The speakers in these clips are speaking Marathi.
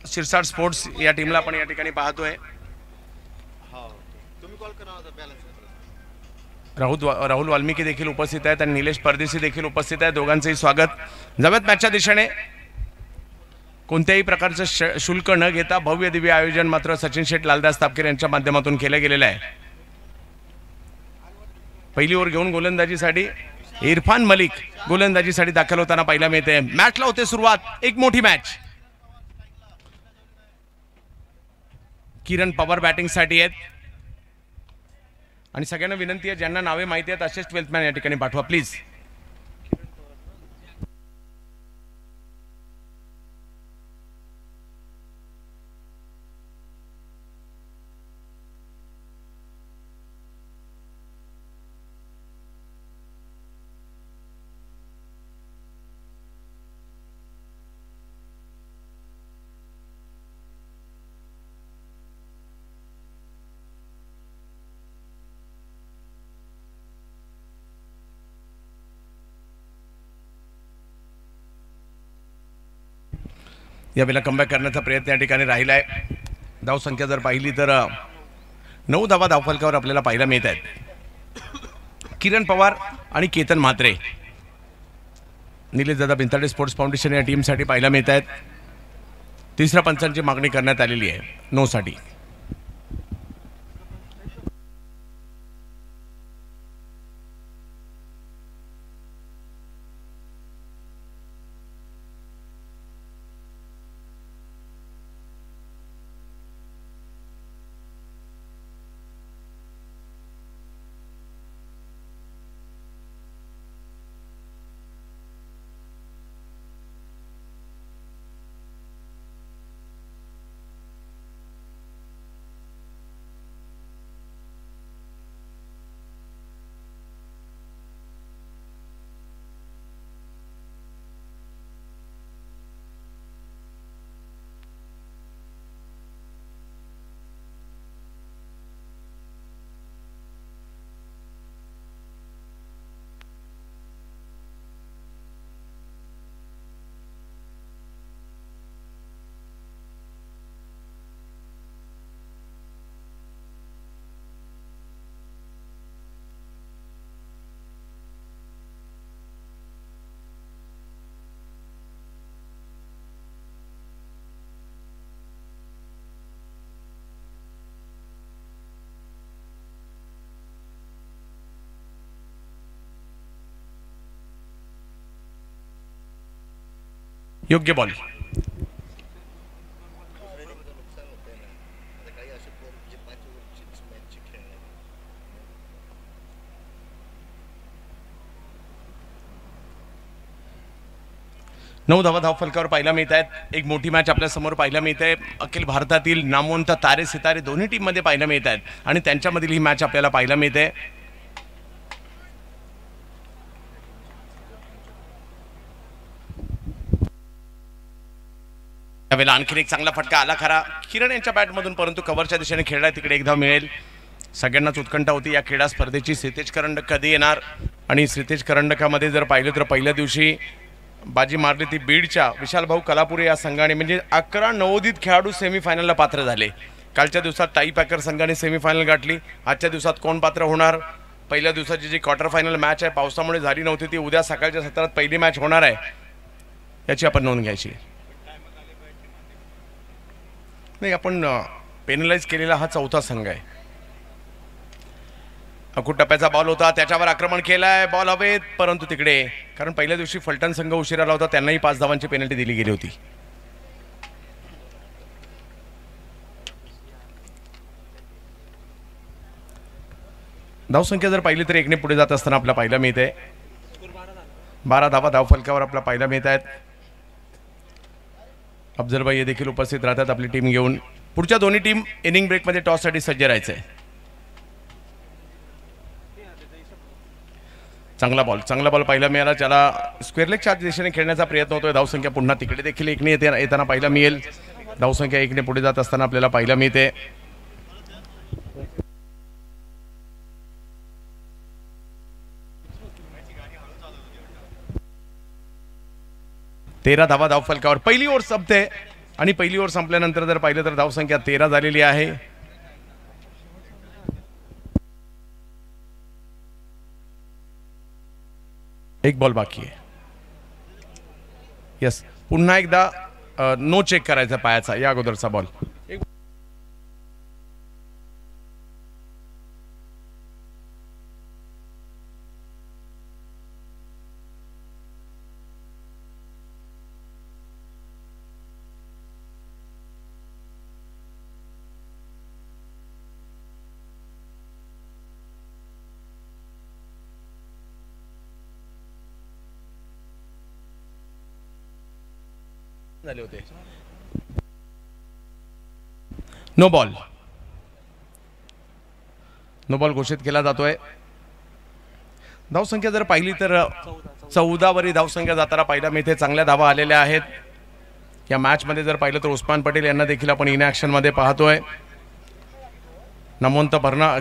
शिरसाट स्पोर्ट्स या टीमला आपण या ठिकाणी पाहतोय। राहुल वाल्मिकी देखील उपस्थित आहेत आणि निलेश परदेशी देखील उपस्थित आहेत। दोघांचेही स्वागत। जाऊयात मॅचच्या दिशेने। कोणत्याही प्रकारचं शुल्क न घेता भव्य दिव्य आयोजन मात्र सचिन शेठ लालदास तापकीर यांच्या माध्यमातून केलं गेलेलं आहे। पहिली ओव्हर घेऊन गोलंदाजीसाठी इरफान मलिक गोलंदाजीसाठी दाखल होताना पाहायला मिळते। मॅचला होते सुरुवात। एक मोठी मॅच। किरण पवार बॅटिंगसाठी आहेत आणि सगळ्यांना विनंती आहे ज्यांना नावे माहिती आहेत असेच 12th मॅन या ठिकाणी पाठवा प्लीज। यावेळेला कमबॅक करण्याचा प्रयत्न या ठिकाणी राहिला आहे। धावसंख्या जर पाहिली तर 9 धावा धावफलकावर आपल्याला पाहायला मिळत आहेत। किरण पवार आणि केतन म्हात्रे निलेश दादा बिंताडे स्पोर्ट्स फाउंडेशन या टीमसाठी पाहायला मिळत आहेत। तिसऱ्या पंचांची मागणी करण्यात आलेली आहे 9 साठी। योग्य बॉल। नऊ धावा धावफलकावर पाहायला मिळत आहेत। एक मोठी मॅच आपल्या समोर पाहायला मिळते। अखिल भारतातील नामवंत तारे सितारे दोन्ही टीम मध्ये पाहायला मिळत आहेत आणि त्यांच्यामधील ही मॅच आपल्याला पाहायला मिळते। यावेळेला आणखीन एक चांगला फटका आला खरा किरण यांच्या बॅटमधून, परंतु कव्हरच्या दिशेने खेळला तिकडे एक धाव मिळेल। सगळ्यांनाच उत्कंठा होती या क्रीडा स्पर्धेची। श्रीतेज करंडक कधी येणार आणि श्रीतेज करंडकामध्ये जर पाहिलं तर पहिल्या दिवशी बाजी मारली ती बीडच्या विशाल भाऊ कलापुरे या संघाने, म्हणजे 11 नवोदित खेळाडू सेमीफायनलला पात्र झाले। कालच्या दिवसात टाई पॅकर संघाने सेमीफायनल गाठली। आजच्या दिवसात कोण पात्र होणार? पहिल्या दिवसाची जी क्वार्टर फायनल मॅच आहे पावसामुळे झाली नव्हती ती उद्या सकाळच्या सत्रात पहिली मॅच होणार आहे, याची आपण नोंद घ्यायची। नाही, आपण पेनलाइज केलेला हा चौथा संघ आहे। अकुट टप्प्याचा बॉल होता, त्याच्यावर आक्रमण केलाय, बॉल हवेत, परंतु तिकडे कारण पहिल्या दिवशी फलटण संघ उशिरा आला होता, त्यांनाही 5 धावांची पेनल्टी दिली गेली होती। धावसंख्या जर पाहिली तर 1 ने पुढे जात असताना आपल्याला पाहायला मिळते। 12 धावा धावफलकावर आपल्याला पाहायला मिळत आहेत। अफजल भाई देखील उपस्थित राहतात आपली टीम घेऊन। पुढच्या दोन्ही टीम इनिंग ब्रेक मध्ये टॉस साठी सज्ज राहायचे। चांगला बॉल पाहायला मिळाला, ज्याला स्क्वेअर लेगच्या दिशेने खेळण्याचा प्रयत्न होतोय। धावसंख्या पुन्हा तिकडे देखील 1 ने येताना पाहायला मिळेल। धावसंख्या 1 ने पुढे जात असताना आपल्याला पाहायला मिळते। 13 धावा धावफलकावर पहिली ओव्हर संपते आणि पहिली ओव्हर संपल्यानंतर जर पाहिलं तर धावसंख्या 13 झालेली आहे. एक बॉल बाकी आहे. यस, पुन्हा एकदा नो चेक करायचा पायाचा या अगोदरचा बॉल. झाले होते. No ball. नो बॉल घोषित केला जातोय. धावसंख्या जर पाहिली तर 14 वरी धावसंख्या जाताना पाहिला मिळते. चांगल्या धावा आलेल्या आहेत या मॅच मध्ये. जर पाहिलं तर उस्मान पटेल यांना देखील आपण इन ॲक्शन मध्ये पाहतोय. नामवंत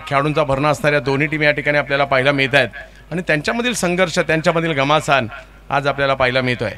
खेळाडूंचा भरणा असणाऱ्या दोन्ही टीम या ठिकाणी आपल्याला पाहायला मिळत आहेत आणि त्यांच्यामधील संघर्ष, त्यांच्यामधील घमासान आज आपल्याला पाहायला मिळतोय.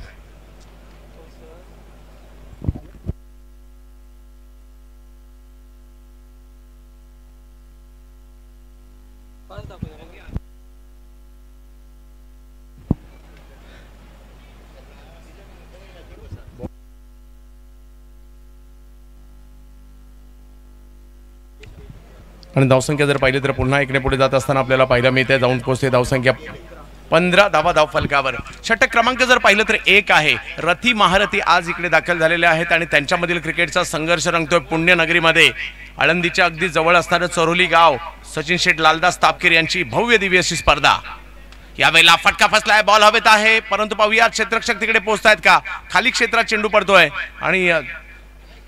आणि धावसंख्या जर पाहिली तर पुन्हा इकडे पुढे जात असताना आपल्याला पाहायला मिळते. जाऊन पोहोचते धावसंख्या 15 धावा धावफलकावर. षटक क्रमांक जर पाहिलं तर 1 आहे. रथी महारथी आज इकडे दाखल झालेले आहेत आणि त्यांच्यामधील क्रिकेटचा संघर्ष रंगतोय पुण्यनगरीमध्ये. आळंदीच्या अगदी जवळ असणारं चरोली गाव. सचिन शेठ, लालदास तापकीर यांची भव्य दिव्य अशी स्पर्धा. यावेळेला फटका फसलाय. बॉल हवेत आहे परंतु पाहूया क्षेत्ररक्षक तिकडे पोहोचतायत का. खाली क्षेत्रात चेंडू पडतोय आणि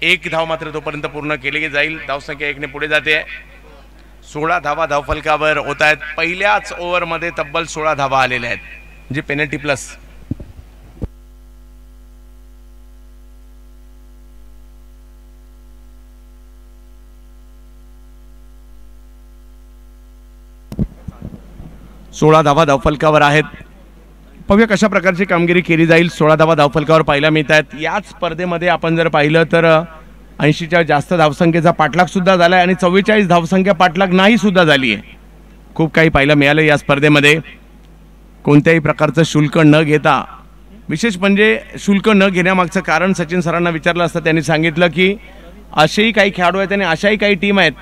1 धाव मात्र तोपर्यंत पूर्ण केली जाईल. धावसंख्या 1 ने पुढे जाते. 16 धावा धावफलकावर होत आहेत. पहिल्याच ओव्हरमध्ये तब्बल 16 धावा आलेल्या आहेत, म्हणजे पेनल्टी प्लस. सोळा धावा धावफलकावर आहेत. पाहूया कशा प्रकारची कामगिरी केली जाईल. 16 धावा धावफलकावर पाहायला मिळत आहेत. याच स्पर्धेमध्ये आपण जर पाहिलं तर 80च्या जास्त धावसंख्येचा पाठलाग सुद्धा झालाय आणि 44 धावसंख्या पाठलाग नाही सुद्धा झाली आहे. खूप काही पाहायला मिळालं या स्पर्धेमध्ये. कोणत्याही प्रकारचं शुल्क न घेता, विशेष म्हणजे शुल्क न घेण्यामागचं कारण सचिन सरांना विचारलं असतं. त्यांनी सांगितलं की असेही काही खेळाडू आहेत आणि अशाही काही टीम आहेत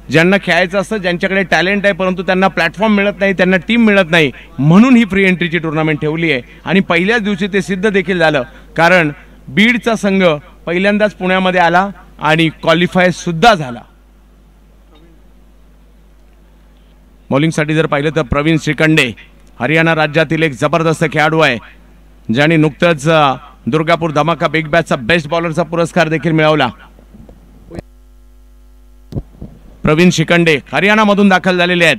ज्यांना खेळायचं असतं, ज्यांच्याकडे टॅलेंट आहे परंतु त्यांना प्लॅटफॉर्म मिळत नाही, त्यांना टीम मिळत नाही, म्हणून ही फ्री एंट्रीची टुर्नामेंट ठेवली आहे. आणि पहिल्याच दिवशी ते सिद्ध देखील झालं, कारण बीडचा संघ पहिल्यांदाच पुण्यामध्ये आला आणि क्वालिफाय सुद्धा झाला. बॉलिंगसाठी जर पाहिलं तर प्रवीण श्रीखंडे हरियाणा राज्यातील एक जबरदस्त खेळाडू आहे, ज्याने नुकतंच दुर्गापूर धमाका बिग बॅचचा बेस्ट बॉलरचा पुरस्कार देखील मिळवला. प्रवीण शिखंडे हरियाणामधून दाखल झालेले आहेत.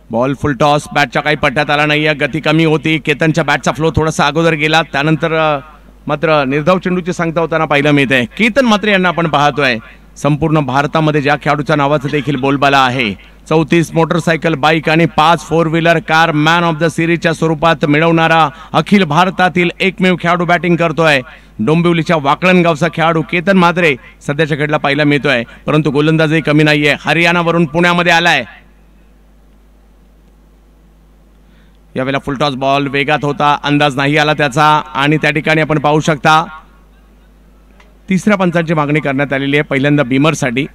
बॉल फुल टॉस. बॅटच्या काही पट्ट्यात आला नाही, गती कमी होती. केतनच्या बॅटचा फ्लो थोडासा अगोदर गेला, त्यानंतर मात्र निर्धाव चेंडूची सांगता होताना पाहायला मिळते. केतन मात्र यांना आपण पाहतोय. संपूर्ण भारतामध्ये ज्या खेळाडूच्या नावाचं देखील बोलबाला आहे. 34 मोटरसायकल, बाईक आणि 5 4 wheeler car man of the सिरीजच्या स्वरूपात मिळवणारा अखिल भारतातील एकमेव खेळाडू बॅटिंग करतोय. डोंबिवलीच्या वाकळणगावचा खेळाडू केतन म्हात्रे सध्याच्या खेळाला पाहायला मिळतोय, परंतु गोलंदाजही कमी नाहीये. हरियाणावरून पुण्यामध्ये आलाय. यावेळेला फुलटॉस बॉल वेगात होता, अंदाज नाही आला त्याचा आणि त्या ठिकाणी आपण पाहू शकता तिसऱ्या पंचांची मागणी करण्यात आलेली आहे पहिल्यांदा बीमरसाठी.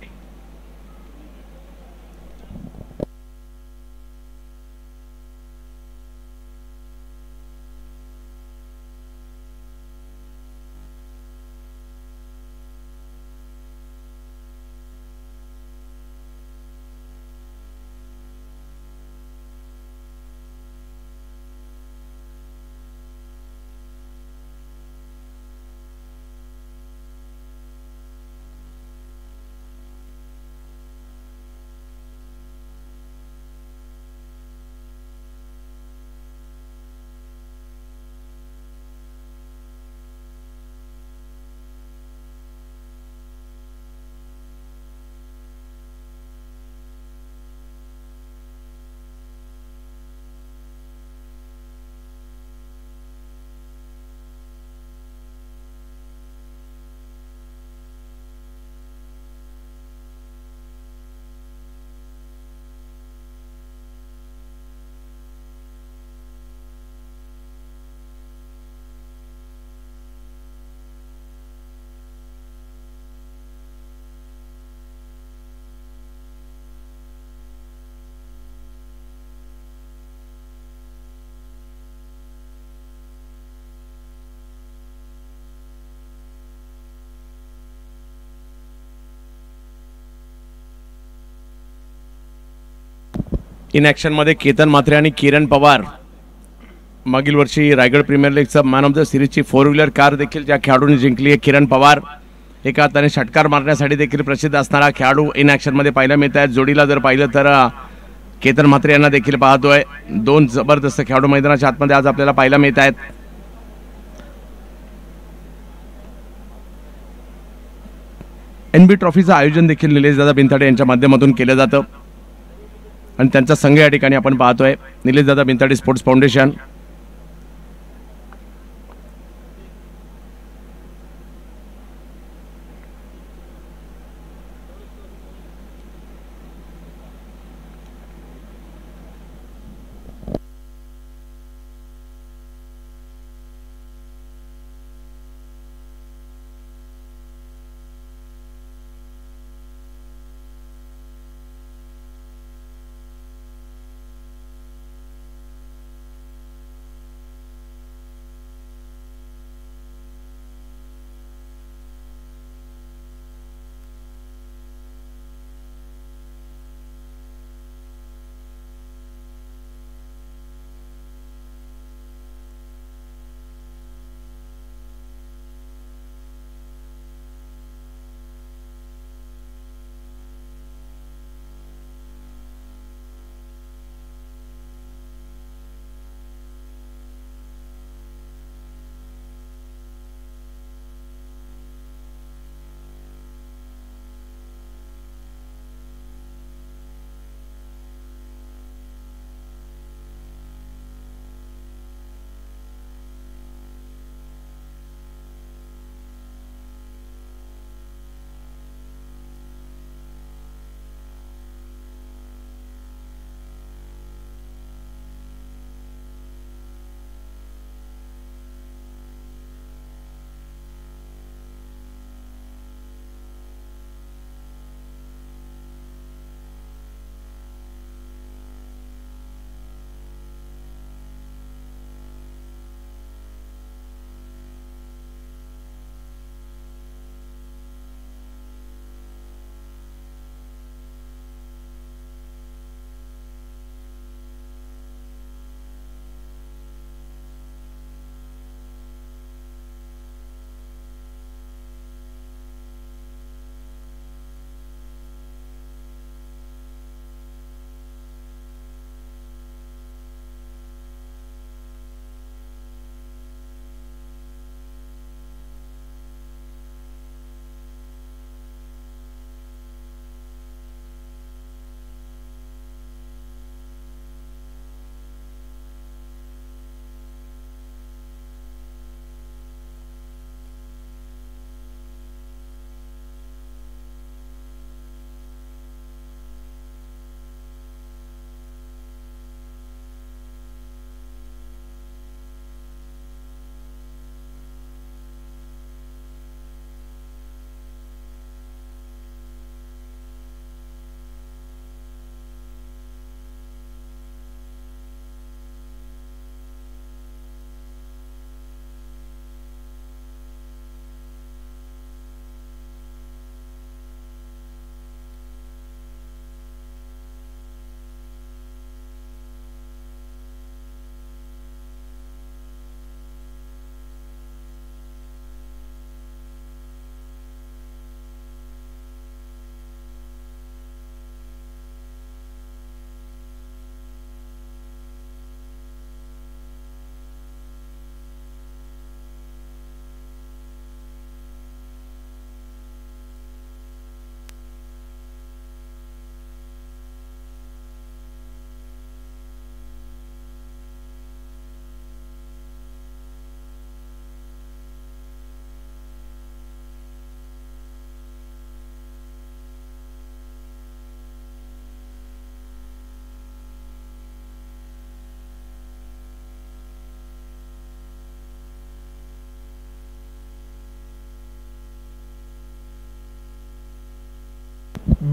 इन ॲक्शनमध्ये केतन म्हात्रे आणि किरण पवार, मागील वर्षी रायगड प्रीमियर लीगचा मॅन ऑफ द सिरीजची 4 व्हीलर कार देखील ज्या खेळाडूंनी जिंकली आहे. किरण पवार एका हाताने षटकार मारण्यासाठी देखील प्रसिद्ध असणारा खेळाडू इन ॲक्शनमध्ये पाहायला मिळत आहेत. जोडीला जर पाहिलं तर केतन म्हात्रे यांना देखील पाहतोय. 2 जबरदस्त खेळाडू मैदानाच्या आतमध्ये आज आपल्याला पाहायला मिळत आहेत. NB ट्रॉफीचं आयोजन देखील निलेशदादा बिनताडे यांच्या माध्यमातून केलं जातं आणि त्यांचा संघ या ठिकाणी आपण पाहतोय. निलेशदादा बिनताडे स्पोर्ट्स फाउंडेशन.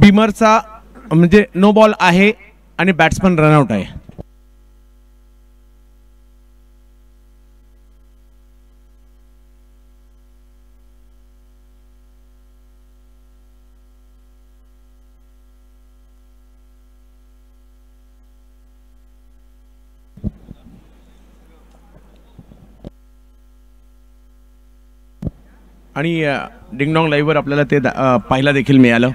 बिमरचा म्हणजे नो बॉल आहे आणि बॅट्समन रनआउट आहे. आणि डिंगडॉंग लाईव्हवर आपल्याला ते पाहायला देखील मिळालं.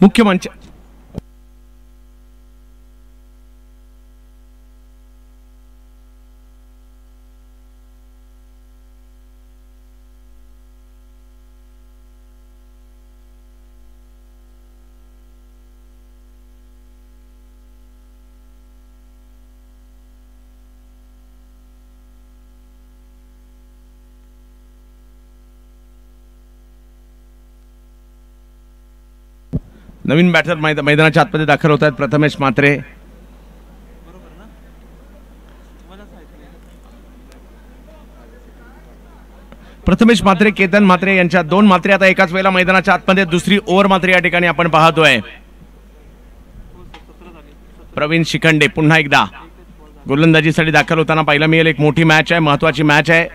मुख्य मंच नवीन बॅटर मैदानाच्या आतमध्ये दाखल होत आहेत. प्रथमेश म्हात्रे, केतन म्हात्रे यांच्या दोन म्हात्रे आता एकाच वेळेला मैदानाच्या आतमध्ये. दुसरी ओव्हर मात्र या ठिकाणी आपण पाहतोय. प्रवीण शिखंडे पुन्हा एकदा गोलंदाजीसाठी दाखल होताना पाहायला मिळेल. एक मोठी मॅच आहे, महत्वाची मॅच आहे.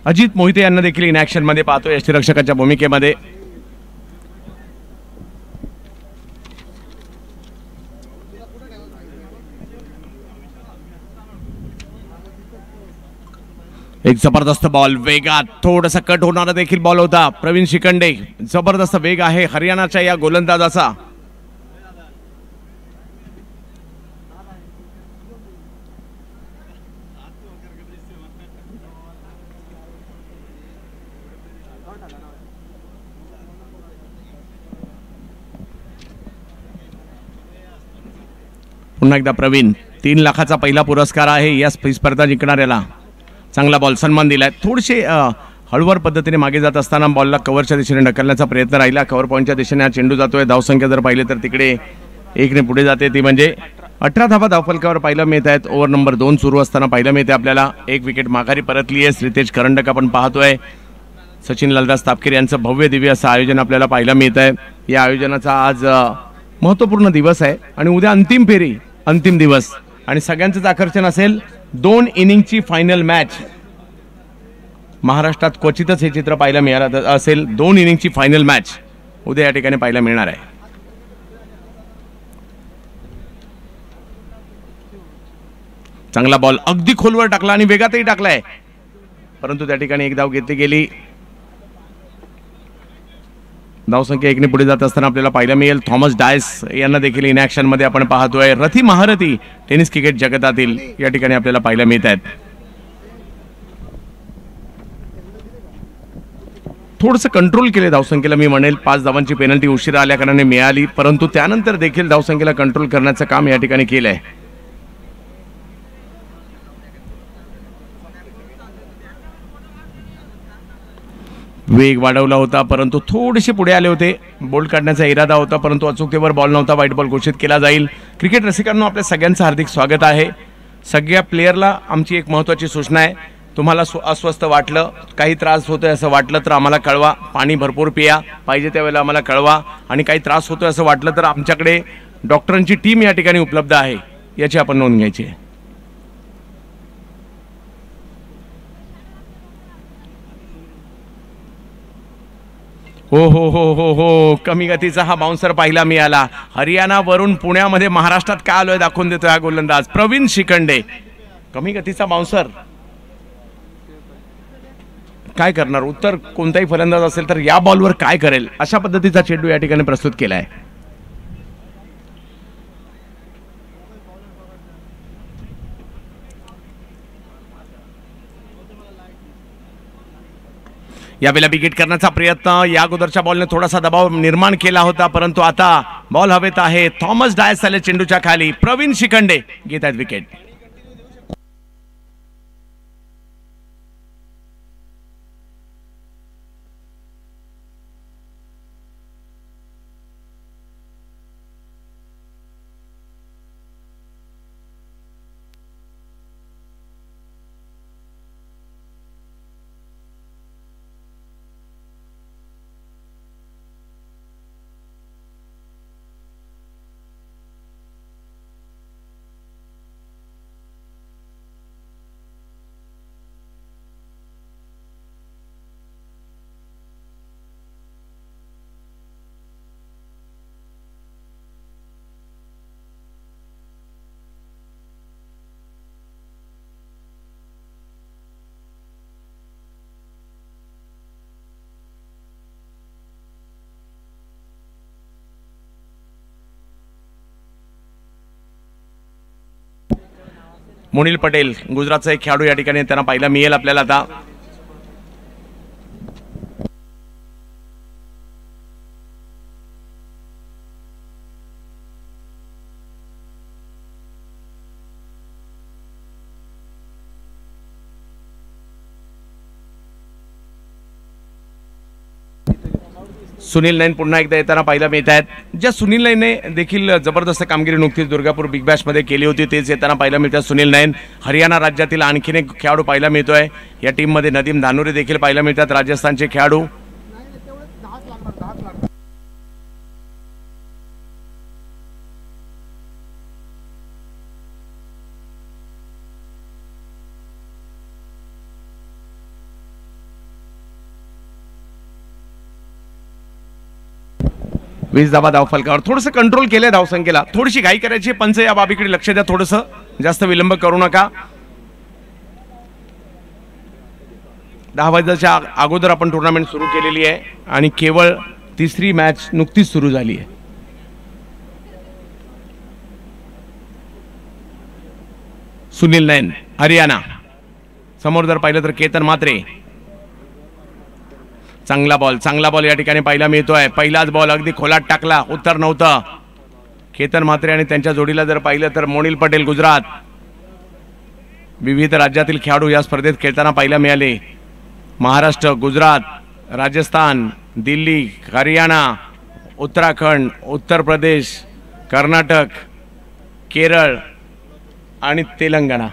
अजित मोहिते यांना देखील इन ऍक्शन मध्ये पाहतोय यष्टीरक्षकाच्या भूमिकेमध्ये. एक जबरदस्त बॉल, वेगात थोडासा कट होणारा देखील बॉल होता. प्रवीण शिखंडे, जबरदस्त वेग आहे हरियाणाच्या या गोलंदाजाचा. पुन्हा एकदा प्रवीण, 3 लाखाचा पहिला पुरस्कार आहे या स्पर्धा जिंकणाऱ्याला. चांगला बॉल, सन्मान दिलाय. थोडेसे हळूवार पद्धतीने मागे जात असताना बॉलला कव्हरच्या दिशेने ढकलण्याचा प्रयत्न राहिला. कव्हर पॉईंटच्या दिशेने हा चेंडू जातोय. धावसंख्या जर पाहिले तर तिकडे 1 ने पुढे जाते, ती म्हणजे 18 धावा धावफलकावर पाहायला मिळत आहेत. ओव्हर नंबर 2 सुरू असताना पाहायला मिळते आपल्याला. 1 विकेट माघारी परतली आहे. श्रीतेज करंडक आपण पाहतोय. सचिन लालदास तापकीर यांचं भव्य दिव्य असं आयोजन आपल्याला पाहायला मिळत आहे. या आयोजनाचा आज महत्त्वपूर्ण दिवस आहे आणि उद्या अंतिम फेरी, अंतिम दिवस आणि सगळ्यांचंच आकर्षण असेल. 2 इनिंगची फायनल मॅच. महाराष्ट्रात क्वचितच हे चित्र पाहायला मिळालं असेल. 2 इनिंगची फायनल मॅच उद्या या ठिकाणी पाहायला मिळणार आहे. चांगला बॉल, अगदी खोलवर टाकला आणि वेगातही टाकलाय, परंतु त्या ठिकाणी एक धाव घेतली गेली. धावसंख्या 1 ने पुढे जात असताना आपल्याला पाहायला मिळेल. थॉमस डायस यांना देखील इन ऍक्शन मध्ये आपण पाहतोय. रथी महारथी टेनिस क्रिकेट जगतातील या ठिकाणी आपल्याला पाहायला मिळत आहेत. थोडंसं कंट्रोल केले धावसंख्येला, मी म्हणेल. 5 धावांची पेनल्टी उशिरा आल्या कारणाने मिळाली, परंतु त्यानंतर देखील धावसंख्येला कंट्रोल करण्याचं काम या ठिकाणी केलंय. वेग वाढवला होता, परंतु थोडेसे पुढे आले होते. बोल्ड काढण्याचा इरादा होता, परंतु अचूकतेवर बॉल नव्हता. व्हाईट बॉल घोषित केला जाईल. क्रिकेट रसिकांनो, आपल्या सगळ्यांचं हार्दिक स्वागत आहे. सगळ्या प्लेयरला आमची एक महत्त्वाची सूचना आहे. तुम्हाला अस्वस्थ वाटलं, काही त्रास होतोय असं वाटलं तर आम्हाला कळवा. पाणी भरपूर पिया, पाहिजे त्यावेळेला आम्हाला कळवा. आणि काही त्रास होतोय असं वाटलं तर आमच्याकडे डॉक्टरांची टीम या ठिकाणी उपलब्ध आहे, याची आपण नोंद घ्यायची आहे. हो हो हो हो हो, कमी गतीचा हा बाउन्सर पाहायला मिळाला. हरियाणावरून पुण्यामध्ये महाराष्ट्रात काय आलोय दाखवून देतोय हा गोलंदाज प्रवीण शिखंडे. कमी गतीचा बाउन्सर, काय करणार? उत्तर कोणताही फलंदाज असेल तर या बॉलवर काय करेल अशा पद्धतीचा चेंडू या ठिकाणी प्रस्तुत केलाय. यावेळेला विकेट करण्याचा प्रयत्न. या अगोदरच्या बॉलने थोडासा दबाव निर्माण केला होता, परंतु आता बॉल हवेत आहे. थॉमस डायस आले चेंडूच्या खाली. प्रवीण शिखंडे घेत आहेत विकेट. मोनिल पटेल गुजरातचा एक खेळाडू या ठिकाणी त्यांना पाहायला मिळेल आपल्याला आता. सुनील नैन पुन्हा एकदा येताना पाहायला मिळत आहेत. ज्या सुनील नैनने देखील जबरदस्त कामगिरी नुकतीच दुर्गापूर बिग बॅश मध्ये केली होती तेच येताना पाहायला मिळतात. सुनील नैन हरियाणा राज्यातील आणखीन एक खेळाडू पाहायला मिळतोय. या टीम मध्ये नदीम धानुरे देखील पाहायला मिळतात, राजस्थानचे खेळाडू. वीस धावा धावफलकावर. थोडंसं कंट्रोल केलंय धावसंख्येला, थोडीशी घाई करायची. पंच या बाबीकडे लक्ष द्या, थोडंसं जास्त विलंब करू नका. 10 वाजताच्या अगोदर आपण टुर्नामेंट सुरू केलेली आहे आणि केवळ तिसरी मॅच नुकतीच सुरू झाली आहे. सुनील नैन हरियाणा. समोर जर पाहिलं तर केतन म्हात्रे. चांगला बॉल या ठिकाणी पाहायला मिळतोय. पहिलाच बॉल अगदी खोलात टाकला, उत्तर नव्हतं. केतन म्हात्रे आणि त्यांच्या जोडीला जर पाहिलं तर मोनिल पटेल गुजरात. विविध राज्यातील खेळाडू या स्पर्धेत खेळताना पाहायला मिळाले. महाराष्ट्र, गुजरात, राजस्थान, दिल्ली, हरियाणा, उत्तराखंड, उत्तर प्रदेश, कर्नाटक, केरळ आणि तेलंगणा.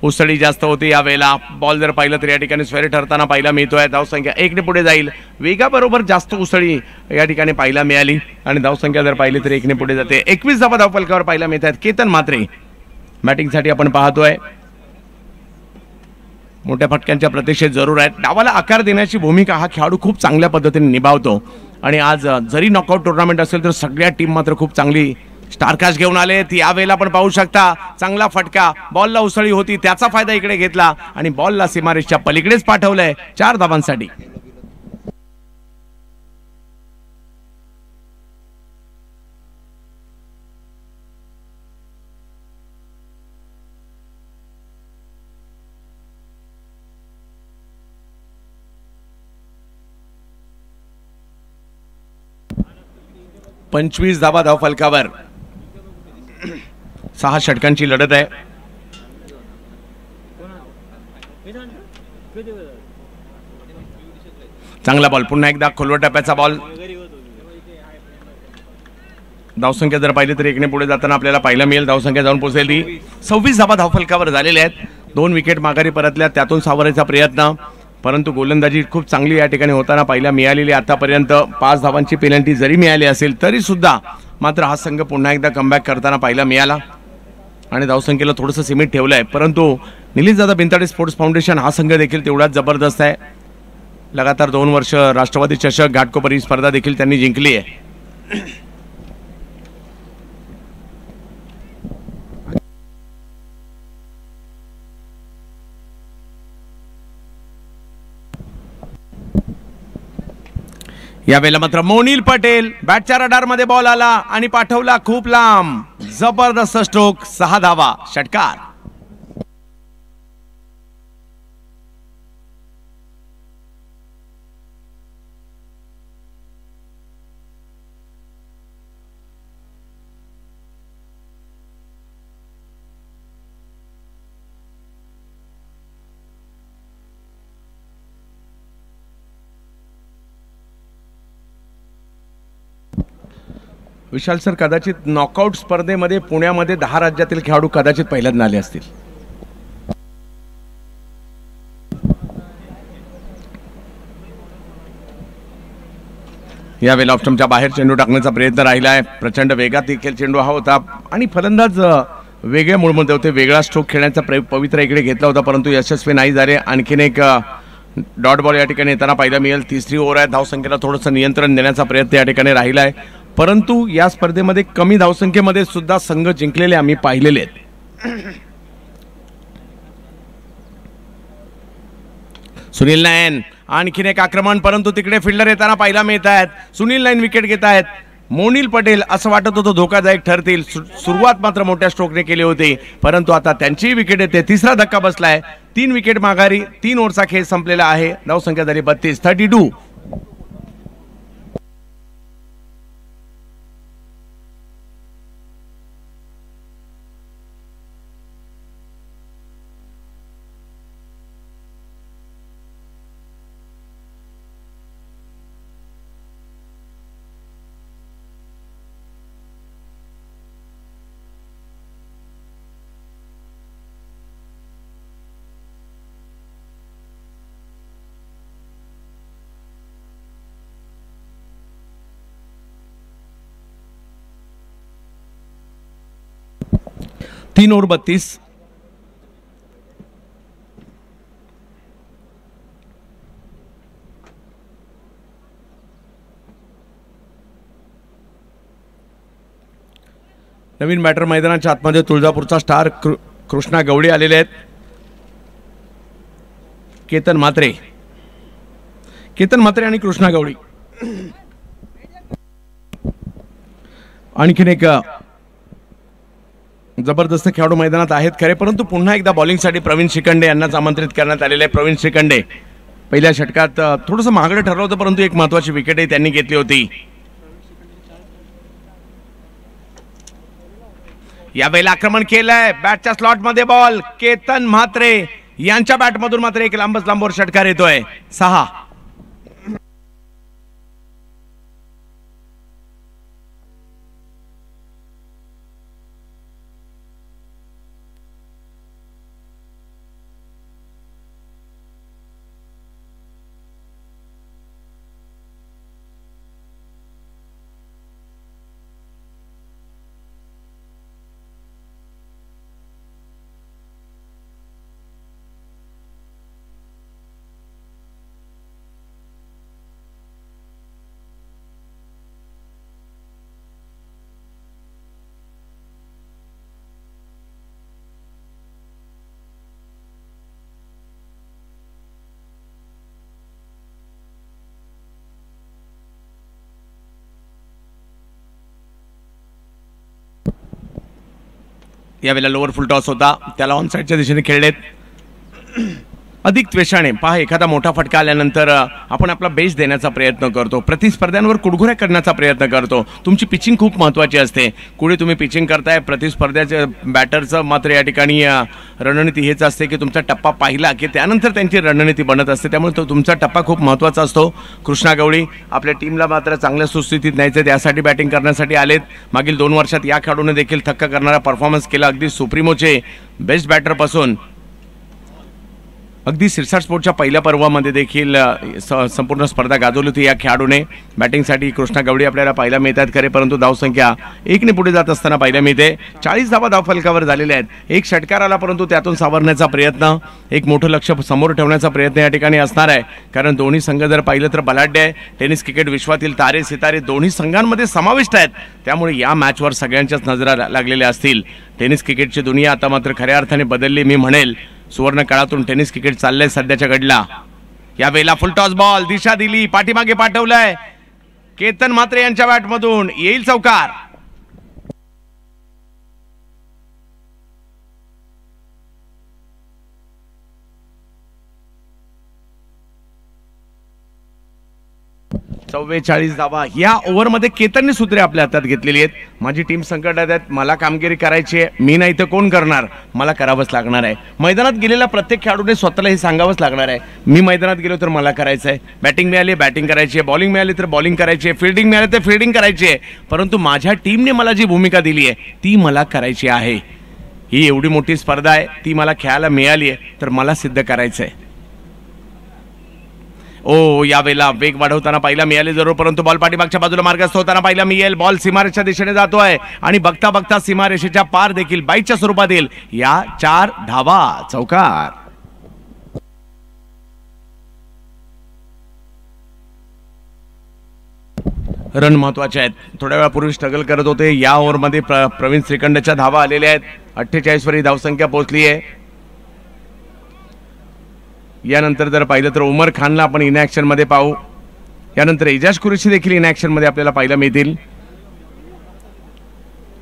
उसळी जास्त होती यावेळेला. बॉल जर पाहिलं तर या ठिकाणी स्वेर ठरताना पाहायला मिळतोय. धावसंख्या 1 ने पुढे जाईल. वेगाबरोबर जास्त उसळी या ठिकाणी पाहायला मिळाली आणि धावसंख्या जर पाहिली तर 1 ने पुढे जाते. 21 धावा धावफलकावर पाहायला मिळत आहेत. केतन म्हात्रे बॅटिंगसाठी आपण पाहतोय. मोठ्या फटक्यांच्या प्रतीक्षेत जरूर आहेत. डावाला आकार देण्याची भूमिका हा खेळाडू खूप चांगल्या पद्धतीने निभावतो आणि आज जरी नॉकआउट टुर्नामेंट असेल तर सगळ्या टीम मात्र खूप चांगली स्टारकास्ट घेऊन आले. ती यावेळेला आपण पाहू शकता. चांगला फटका, बॉलला उसळी होती, त्याचा फायदा इकडे घेतला आणि बॉलला सीमारेषच्या पलीकडेच पाठवलंय 4 धावांसाठी. पंचवीस धावा धावफलकावर. 6 षटकांची लढत आहे. चांगला बॉल, पुन्हा एकदा खोलवर टप्प्याचा बॉल. धावसंख्या जर पाहिली तर 1 ने पुढे जाताना आपल्याला पाहायला मिळेल. धावसंख्या जाऊन पोहोचेल ती 26 धावा धावफलकावर झालेल्या आहेत. 2 विकेट माघारी परतल्या, त्यातून सावरायचा प्रयत्न, परंतु गोलंदाजी खूप चांगली या ठिकाणी होताना पाहायला मिळालेली. आतापर्यंत 5 धावांची पेनल्टी जरी मिळाली असेल तरी सुद्धा मात्र हा संघ पुन्हा एकदा कमबॅक करताना पाहायला मिळाला आणि धावसंख्येला थोडंसं सीमित ठेवलंय. परंतु निलेशदादा बिनताडे स्पोर्ट्स फाउंडेशन हा संघ देखील तेवढाच जबरदस्त आहे. लगातार 2 वर्ष राष्ट्रवादी चषक, घाटकोपर ही स्पर्धा देखील त्यांनी जिंकली आहे. यावेळेला मात्र मोनिल पटेल बॅटच्या रडार मध्ये बॉल आला आणि पाठवला खूप लांब. जबरदस्त स्ट्रोक, 6 धावा, षटकार. विशाल सर, कदाचित नॉकआउट स्पर्धेमध्ये पुण्यामध्ये 10 राज्यातील खेळाडू कदाचित पहिल्यांदा आले असतील. यावेळेला ऑप्शनच्या बाहेर चेंडू टाकण्याचा प्रयत्न राहिला आहे. प्रचंड वेगात देखील चेंडू हा होता आणि फलंदाज वेगळ्या मूडमध्ये होते. वेगळा स्ट्रोक खेळण्याचा पवित्र इकडे घेतला होता परंतु यशस्वी नाही झाले. आणखीन एक डॉट बॉल या ठिकाणी येताना पाहायला मिळेल. 3री ओव्हर आहे. धावसंख्येला थोडंसं नियंत्रण देण्याचा प्रयत्न या ठिकाणी राहिला आहे. परंतु या स्पर्धेमध्ये कमी धावसंख्येमध्ये सुद्धा संघ जिंकलेले आम्ही पाहिलेले आहेत. सुनील नैन आणखीन एक आक्रमण, परंतु तिकडे फिल्डर येताना पाहायला मिळत आहेत. सुनील नैन विकेट घेत आहेत. मोनिल पटेल असं वाटत होतं धोकादायक ठरतील, सुरुवात मात्र मोठ्या स्ट्रोकने केली होती, परंतु आता त्यांची विकेट येते, तिसरा धक्का बसलाय, 3 विकेट माघारी, 3 ओव्हरचा खेळ संपलेला आहे, धावसंख्या झाली 32, 32. तीन ओव्हर 32. नवीन बॅटर मैदानाच्या आतमध्ये तुळजापूरचा स्टार कृष्णा गवळी आलेले आहेत. केतन म्हात्रे आणि कृष्णा गवळी. आणखीन एक जबरदस्त खेळाडू मैदानात आहेत खरे, परंतु पुन्हा एकदा बॉलिंगसाठी प्रवीण श्रीखंडे यांनाच आमंत्रित करण्यात आलेले आहे. प्रवीण श्रीखंडे पहिल्या षटकात थोडंसं महागडं ठरलं होतं, परंतु एक महत्वाची विकेटही त्यांनी घेतली होती. यावेळेला आक्रमण केलंय, बॅटच्या स्लॉट मध्ये बॉल, केतन म्हात्रे यांच्या बॅटमधून मात्र एक लांबवर षटकार येतोय. 6. यावेळेला लोअर फुल टॉस होता, त्याला ऑन साईडच्या दिशेने खेळलेत. अधिक त्वेषाने पहा, एखादा मोठा फटका आल्यानंतर आपण आपला बेस देण्याचा प्रयत्न करतो, प्रतिस्पर्ध्यांवर कुडघुऱ्या करण्याचा प्रयत्न करतो. तुमची पिचिंग खूप महत्त्वाची असते. कुठे तुम्ही पिचिंग करताय, प्रतिस्पर्ध्याचे बॅटरचं मात्र या ठिकाणी रणनीती हेच असते की तुमचा टप्पा पाहिला की त्यानंतर त्यांची रणनीती बनत असते, त्यामुळे तो तुमचा टप्पा खूप महत्त्वाचा असतो. कृष्णा गवळी आपल्या टीमला मात्र चांगल्या सुस्थितीत न्यायचे, त्यासाठी बॅटिंग करण्यासाठी आलेत. मागील 2 वर्षात या खेळाडूने देखील थक्क करणारा परफॉर्मन्स केला, अगदी सुप्रीमोचे बेस्ट बॅटरपासून अगदी सिरसाट स्पोर्टच्या पहिल्या पर्वामध्ये देखील संपूर्ण स्पर्धा गाजवली होती या खेळाडूने. बॅटिंगसाठी कृष्णा गवळी आपल्याला पाहायला मिळतात खरे, परंतु धावसंख्या 1ने पुढे जात असताना पाहायला मिळते. 40 धावा धावफलकावर झालेल्या आहेत. एक षटकार आला, परंतु त्यातून सावरण्याचा प्रयत्न, एक मोठं लक्ष समोर ठेवण्याचा प्रयत्न या ठिकाणी असणार आहे, कारण दोन्ही संघ जर पाहिलं तर बलाढ्य आहे. टेनिस क्रिकेट विश्वातील तारे सितारे दोन्ही संघांमध्ये समाविष्ट आहेत, त्यामुळे या मॅचवर सगळ्यांच्याच नजरा लागलेल्या असतील. टेनिस क्रिकेटची दुनिया आता मात्र खऱ्या अर्थाने बदलली, मी म्हणेल सुवर्ण काळातून टेनिस क्रिकेट चाललंय सध्याच्या घडला. यावेळेला फुल टॉस बॉल, दिशा दिली, पाठीमागे पाठवलंय, केतन म्हात्रे यांच्या बॅटमधून येईल चौकार. चव्वेचाळीस धावा या ओव्हरमध्ये केतनने सूत्रे आपल्या हातात घेतलेली आहेत. माझी टीम संकटात आहेत, मला कामगिरी करायची आहे, मी नाही तर कोण करणार, मला करावंच लागणार आहे. मैदानात गेलेला प्रत्येक खेळाडूने स्वतःला हे सांगावंच लागणार आहे, मी मैदानात गेलो तर मला करायचं आहे. बॅटिंग मिळाली बॅटिंग करायची आहे, बॉलिंग मिळाली तर बॉलिंग करायची आहे, फिल्डिंग मिळाली तर फिल्डिंग करायची आहे, परंतु माझ्या टीमने मला जी भूमिका दिली आहे ती मला करायची आहे. ही एवढी मोठी स्पर्धा आहे, ती मला खेळायला मिळाली आहे, तर मला सिद्ध करायचं आहे. ओ यावेळेला वेग वाढवताना पाहिला मिळाले जरूर, परंतु बॉल पाठीमागच्या बाजूला मार्गस्थ होताना पाहिला मिळेल. बॉल सीमारेषेच्या दिशेने जातोय आणि बघता बघता सीमारेषेच्या पार देखील बाईच्या स्वरूपात येईल. या 4 धावा, चौकार. रन महत्वाचे आहेत. थोड्या वेळापूर्वी स्ट्रगल करत होते, या ओव्हरमध्ये प्रवीण श्रीखंडच्या धावा आलेल्या आहेत. 48 वरी धावसंख्या पोहोचली आहे. यानंतर जर पाहिलं तर उमर खानला आपण इनॅक्शन मध्ये पाहू, यानंतर एजाज कुरेशी देखील इनॅक्शन मध्ये आपल्याला पाहायला मिळतील.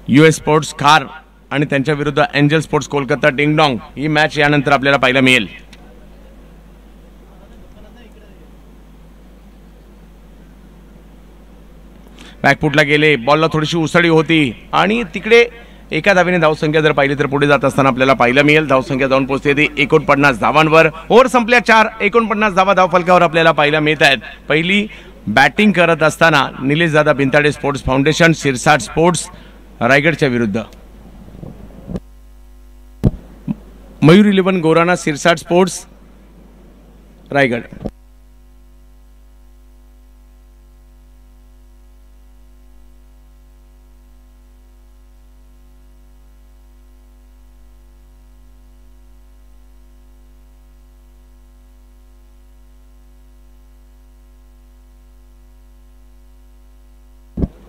US स्पोर्ट्स कार आणि त्यांच्या विरुद्ध एंजल स्पोर्ट्स कोलकाता डिंगडॉंग ही मॅच यानंतर आपल्याला पाहायला मिळेल. बॅकफुटला गेले, बॉलला थोडीशी उसळी होती आणि तिकडे एका धावेने धावसंख्या जर पाहिली तर पुढे जात असताना आपल्याला पाहायला मिळेल. धावसंख्या जाऊन पोहोचते ती 49 धावांवर. ओव्हर संपल्या 4, 49 धावा धावफलकावर आपल्याला पाहायला मिळत आहेत. पहिली बॅटिंग करत असताना निलेश दादा बिनताडे स्पोर्ट्स फाउंडेशन शिरसाट स्पोर्ट्स रायगडच्या विरुद्ध, मयूर 11 गोराना शिरसाट स्पोर्ट्स रायगड.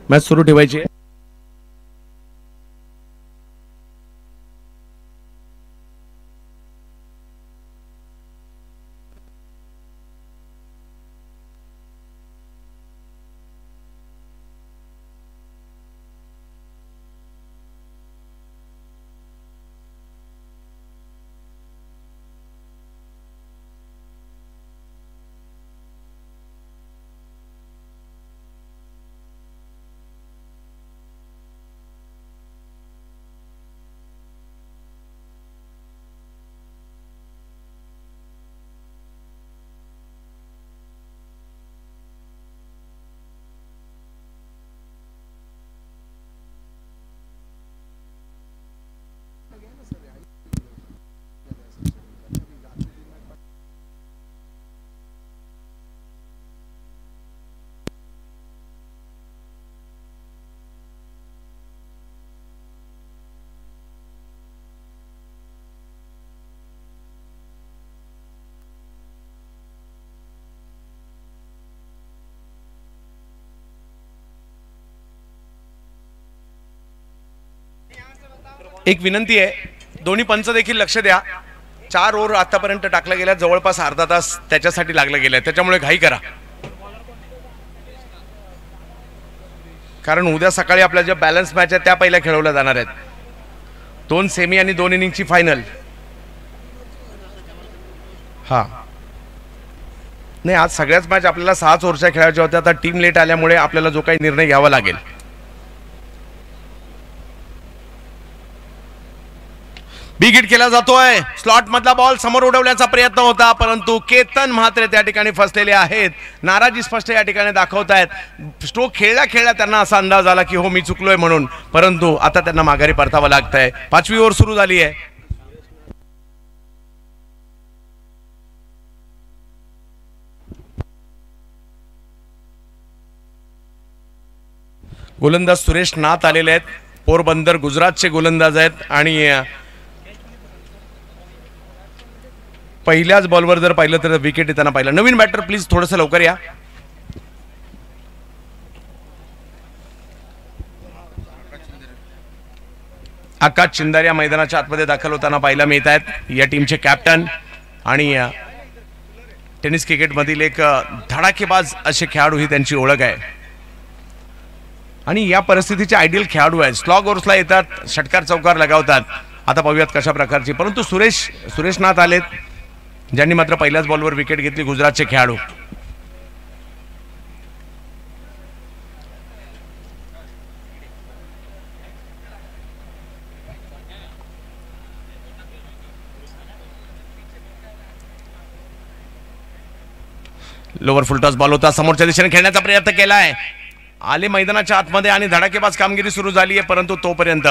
मॅच सुरू ठेवायची. एक विनंती आहे, दोन्ही पंच देखील लक्ष द्या. 4 ओव्हर आतापर्यंत टाकला गेल्या, जवळपास अर्धा तास त्याच्यासाठी लागला गेलाय, त्याच्यामुळे घाई करा. कारण उद्या सकाळी आपल्या ज्या बॅलन्स मॅच आहेत त्या पहिल्या खेळवल्या जाणार आहेत. 2 सेमी आणि 2 इनिंगची फायनल. हा नाही, आज सगळ्याच मॅच आपल्याला 6 ओव्हरच्या खेळायच्या होत्या. आता टीम लेट आल्यामुळे आपल्याला जो काही निर्णय घ्यावा लागेल. बिग हिट केला जातोय. स्लॉट मधला बॉल समोर उडवण्याचा प्रयत्न होता, परंतु केतन म्हात्रे त्या ठिकाणी फसलेले आहेत. नाराजी स्पष्ट या ठिकाणी दाखवत आहेत. स्ट्रोक खेळला खेळला त्यांना असा अंदाज आला की हो मी चुकलोय म्हणून, परंतु आता त्यांना माघारी परतावं लागतंय. 5वी ओव्हर सुरू झाली आहे. गोलंदाज सुरेश नाथ आलेले आहेत. पोरबंदर गुजरातचे गोलंदाज आहेत आणि पहिल्याच बॉलवर जर पाहिलं तर विकेट येताना पाहिलं. नवीन बॅटर प्लीज थोडंसं लवकर या. आकाश चिंदार या मैदानाच्या आतमध्ये दाखल होताना पाहायला मिळत आहेत. या टीमचे कॅप्टन आणि टेनिस क्रिकेटमधील एक धडाकेबाज असे खेळाडू ही त्यांची ओळख आहे आणि या परिस्थितीचे आयडियल खेळाडू आहेत. स्लॉग ओव्हर्सला येतात, षटकार चौकार लगावतात. आता पाहूयात कशा प्रकारची, परंतु सुरेश नाथ आलेत, ज्यांनी मात्र पहिल्याच बॉलवर विकेट घेतली. गुजरातचे खेळाडू. लोवर फुलटॉस बॉल होता, समोरच्या दिशेने खेळण्याचा प्रयत्न केलाय. आले मैदानाच्या आतमध्ये आणि धडाकेबाज कामगिरी सुरू झाली आहे, परंतु तोपर्यंत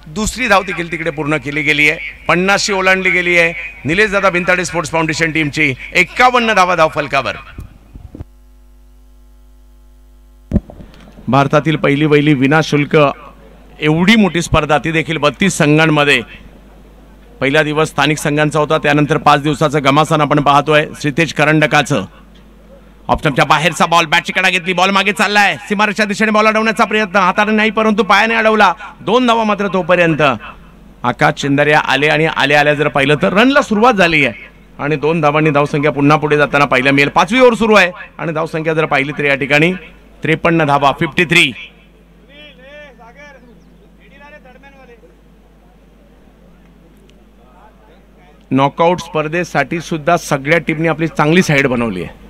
दुसरी धाव देखील तिकडे पूर्ण केली गेली आहे. 50शी ओलांडली गेली आहे. निलेश दादा बिनताडे स्पोर्ट्स फाउंडेशन टीमची 51 धावा धाव फलकावर. भारतातील पहिली विनाशुल्क एवढी मोठी स्पर्धा, ती देखील 32 संघांमध्ये. पहिला दिवस स्थानिक संघांचा होता, त्यानंतर 5 दिवसाचं घमासान आपण पाहतोय श्रीतेज करंडकाचं. ऑप्शनच्या बाहेरचा बॉल, बॅटची कडा घेतली, बॉल मागे चाललाय. सीमारेषच्या दिशेने बॉल अडवण्याचा प्रयत्न, हाताने नाही परंतु पायाने अडवला. 2 धावा मात्र तोपर्यंत. आकाश चिंदारिया आले आणि आल्या जर पाहिलं तर रनला सुरुवात झाली आहे आणि 2 धावांनी धावसंख्या पुन्हा पुढे जाताना पाहायला मिळेल. 5वी ओव्हर सुरू आहे आणि धावसंख्या जर पाहिली तर या ठिकाणी 53 धावा, 53. नॉकआउट स्पर्धेसाठी सुद्धा सगळ्या टीमने आपली चांगली साईड बनवली आहे.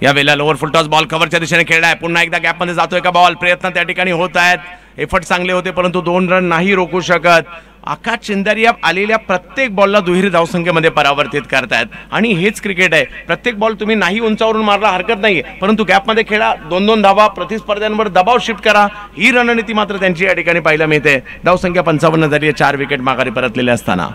यावेळेला लोअर फुलटॉस बॉल कव्हरच्या दिशेने खेळला आहे. पुन्हा एकदा गॅपमध्ये जातोय का बॉल. प्रयत्न त्या ठिकाणी होत आहेत. एफर्ट चांगले होते परंतु 2 रन नाही रोखू शकत. आकाश चिंदारिया आलेल्या प्रत्येक बॉलला दुहेरी धावसंख्येमध्ये परावर्तित करतायत आणि हेच क्रिकेट आहे. प्रत्येक बॉल तुम्ही नाही उंचावरून मारला हरकत नाही परंतु गॅपमध्ये खेळा. 2-2 धावा. प्रतिस्पर्ध्यांवर दबाव शिफ्ट करा. ही रणनीती मात्र त्यांची या ठिकाणी पाहायला मिळते. धावसंख्या 55 झाली आहे. 4 विकेट माघारी परतलेले असताना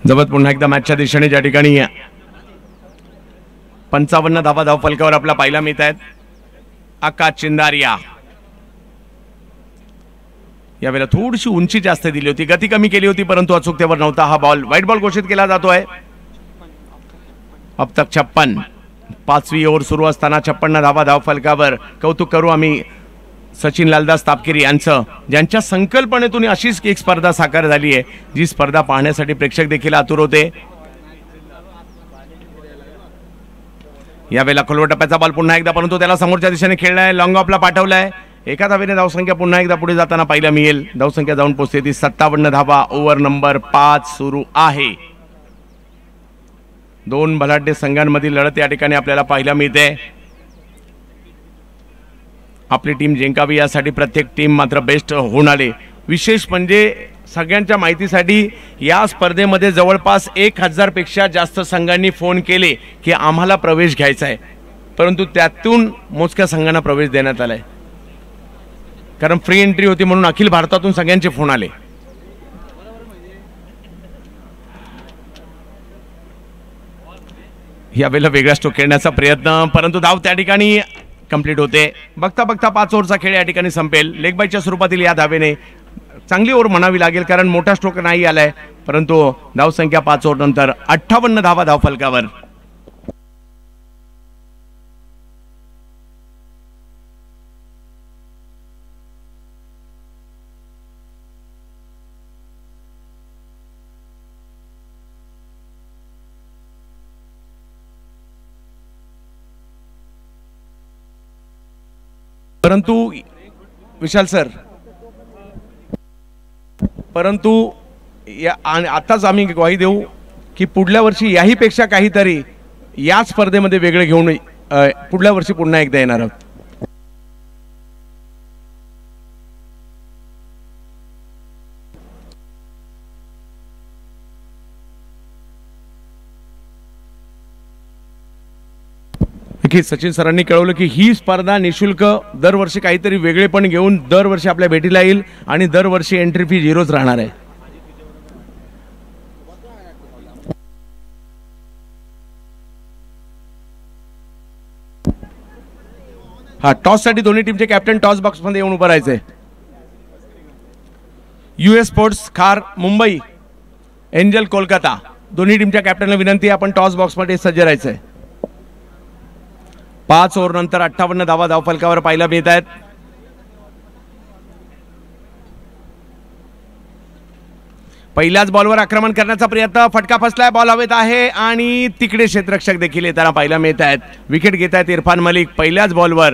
जवळ पुन्हा एकदा मॅचच्या दिशेने ज्या ठिकाणी 55 धावा धावफलकावर आपला पाहायला मिळत आहेत. आकाश चिंदारिया यावेळेला थोडीशी उंची जास्त दिली होती. गती कमी केली होती परंतु अचूकतेवर नव्हता. हा बॉल व्हाईट बॉल घोषित केला जातोय. अब तक 56. 5वी ओव्हर सुरू असताना 56 धावा धावफलकावर. कौतुक करू आम्ही सचिन लालदास तापकिरी यांचं, ज्यांच्या संकल्पनेतून अशीच एक स्पर्धा साकार झाली आहे जी स्पर्धा पाहण्यासाठी प्रेक्षक देखील आतुर होते. यावेळेला खोलवर टप्प्याचा बॉल पुन्हा एकदा परंतु त्याला समोरच्या दिशेने खेळलाय. लॉंग ऑफला पाठवलाय. एका धावेने धावसंख्या पुन्हा एकदा पुढे जाताना पाहायला मिळेल. धावसंख्या जाऊन पोहोचते ती 57 धावा. ओव्हर नंबर 5 सुरू आहे. 2 बलाढ्य संघांमधील लढत या ठिकाणी आपल्याला पाहायला मिळते. आपली टीम जिंकावी यासाठी प्रत्येक टीम मात्र बेस्ट होऊन आले. विशेष म्हणजे सगळ्यांच्या माहितीसाठी या स्पर्धेमध्ये जवळपास 1000 पेक्षा जास्त संघांनी फोन केले की आम्हाला प्रवेश घ्यायचा आहे परंतु त्यातून मोजक्या संघांना प्रवेश देण्यात आलाय कारण फ्री एंट्री होती म्हणून अखिल भारतातून सगळ्यांचे फोन आले. यावेळेला वेगळा स्ट्रोक खेळण्याचा प्रयत्न परंतु धाव त्या ठिकाणी कंप्लीट होते. बघता बघता 5 ओव्हरचा खेळ या ठिकाणी संपेल. लेग बायच्या स्वरूपातील या धावेने चांगली ओव्हर म्हणावी लागेल कारण मोठा स्ट्रोक नाही आलाय परंतु धावसंख्या 5 ओव्हर नंतर 58 धावा धावफलकावर. परंतु विशाल सर परंतु आताच आम्ही ग्वाही देऊ की पुढल्या वर्षी याही पेक्षा काहीतरी या स्पर्धेमध्ये वेगळे घेऊन पुढल्या वर्षी पुन्हा एकदा येणार आहोत. की सचिन सरांनी कळवलं की ही स्पर्धा निशुल्क दरवर्षी काहीतरी वेगळेपण घेऊन दरवर्षी आपल्या भेटीला येईल आणि दरवर्षी एंट्री फी 0 राहणार आहे. हा टॉस साठी दोन्ही टीमचे कॅप्टन टॉस बॉक्स मध्ये येऊन उभं राहायचंय. US स्पोर्ट्स खार मुंबई, एंजल कोलकाता दोन्ही टीमच्या कॅप्टनला विनंती आहे आपण टॉस बॉक्स मध्ये सज्ज राहायचंय. 5 ओव्हर नंतर 58 धावा धावफलकावर पाहायला मिळत आहेत. पहिल्याच बॉलवर आक्रमण करण्याचा प्रयत्न. फटका फसलाय. बॉल हवेत आहे आणि तिकडे क्षेत्ररक्षक देखील येताना पाहायला मिळत आहेत. विकेट घेत आहेत इरफान मलिक. पहिल्याच बॉलवर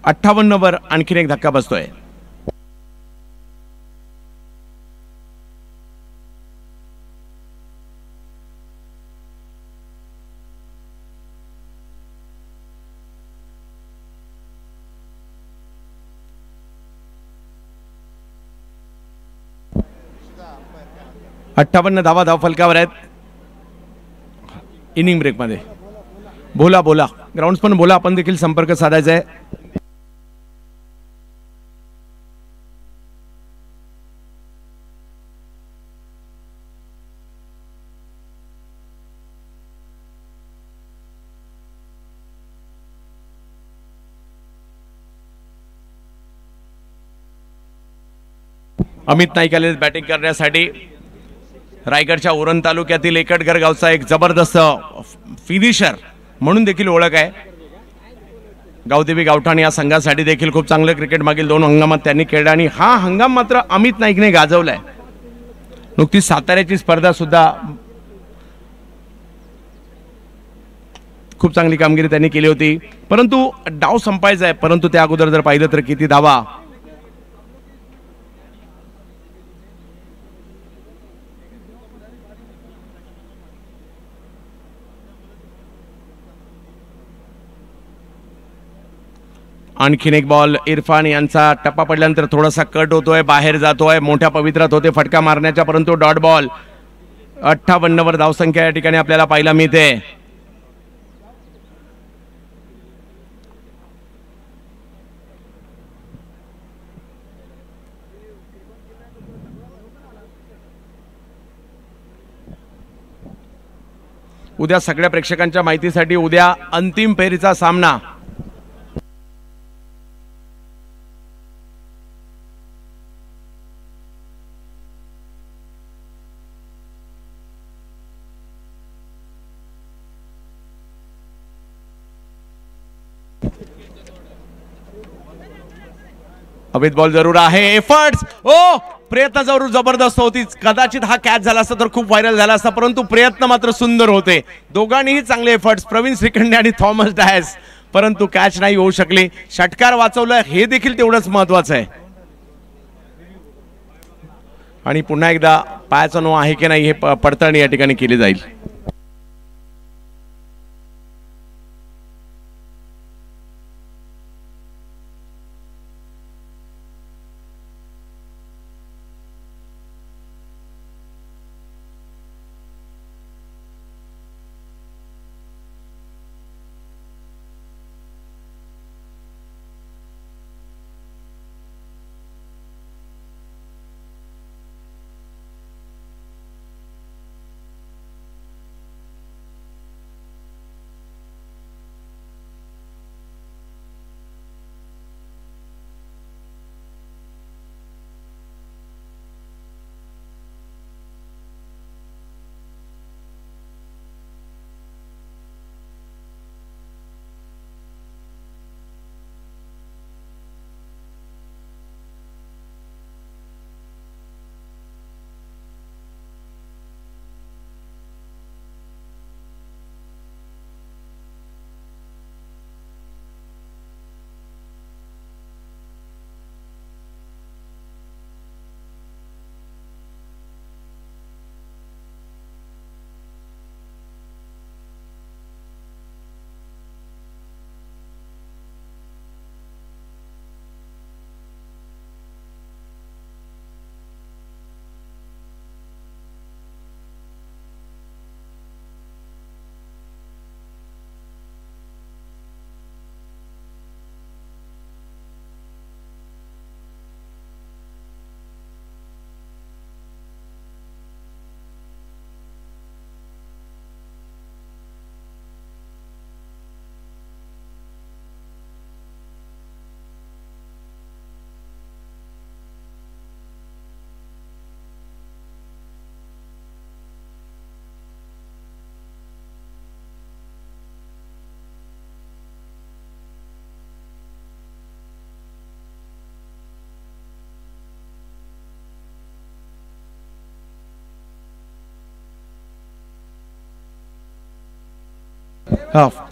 58 वर आणखीन एक धक्का बसतोय. अठ्ठावन्न धावा धावफलकावर आहेत. इनिंग ब्रेक मध्ये बोला ग्राउंड्स पण बोला, आपण देखील संपर्क साधायचा आहे. अमित नाईक आले बॅटिंग करण्यासाठी. रायगडच्या उरण तालुक्यातील एकटघर गावचा एक जबरदस्त फिनिशर म्हणून देखील ओळख आहे. गावदेवी गावठाण या संघासाठी देखील खूप चांगलं क्रिकेट मागील 2 हंगामात त्यांनी खेळला आणि हा हंगाम मात्र अमित नाईकने गाजवलाय. नुकतीच साताऱ्याची स्पर्धा सुद्धा खूप चांगली कामगिरी त्यांनी केली होती, परंतु डाव संपायचा आहे. परंतु त्या अगोदर जर पाहिलं तर किती धावा. आणखीन एक बॉल. इरफान यांचा टप्पा पडल्यानंतर थोडासा कट होतोय, बाहेर जातोय, मोठ्या पवित्रात होते फटका मारण्याच्या, परंतु डॉट बॉल. 58 वर धावसंख्या या ठिकाणी आपल्याला पाहायला मिळते. उद्या सगळ्या प्रेक्षकांच्या माहितीसाठी उद्या अंतिम फेरीचा सामना अभित बॉल जरूर आहे. एफर्ट्स ओ प्रयत्न जरूर जबरदस्त होती. कदाचित हा कॅच झाला असता तर खूप व्हायरल झाला असता, परंतु प्रयत्न मात्र सुंदर होते. दोघांनीही चांगले एफर्ट्स, प्रवीण श्रीखंडे आणि थॉमस डायस, परंतु कॅच नाही होऊ शकली. षटकार वाचवलं हे देखील तेवढंच महत्वाचं आहे. आणि पुन्हा एकदा पायाचा नो आहे की नाही हे पडताळणी या ठिकाणी केली जाईल.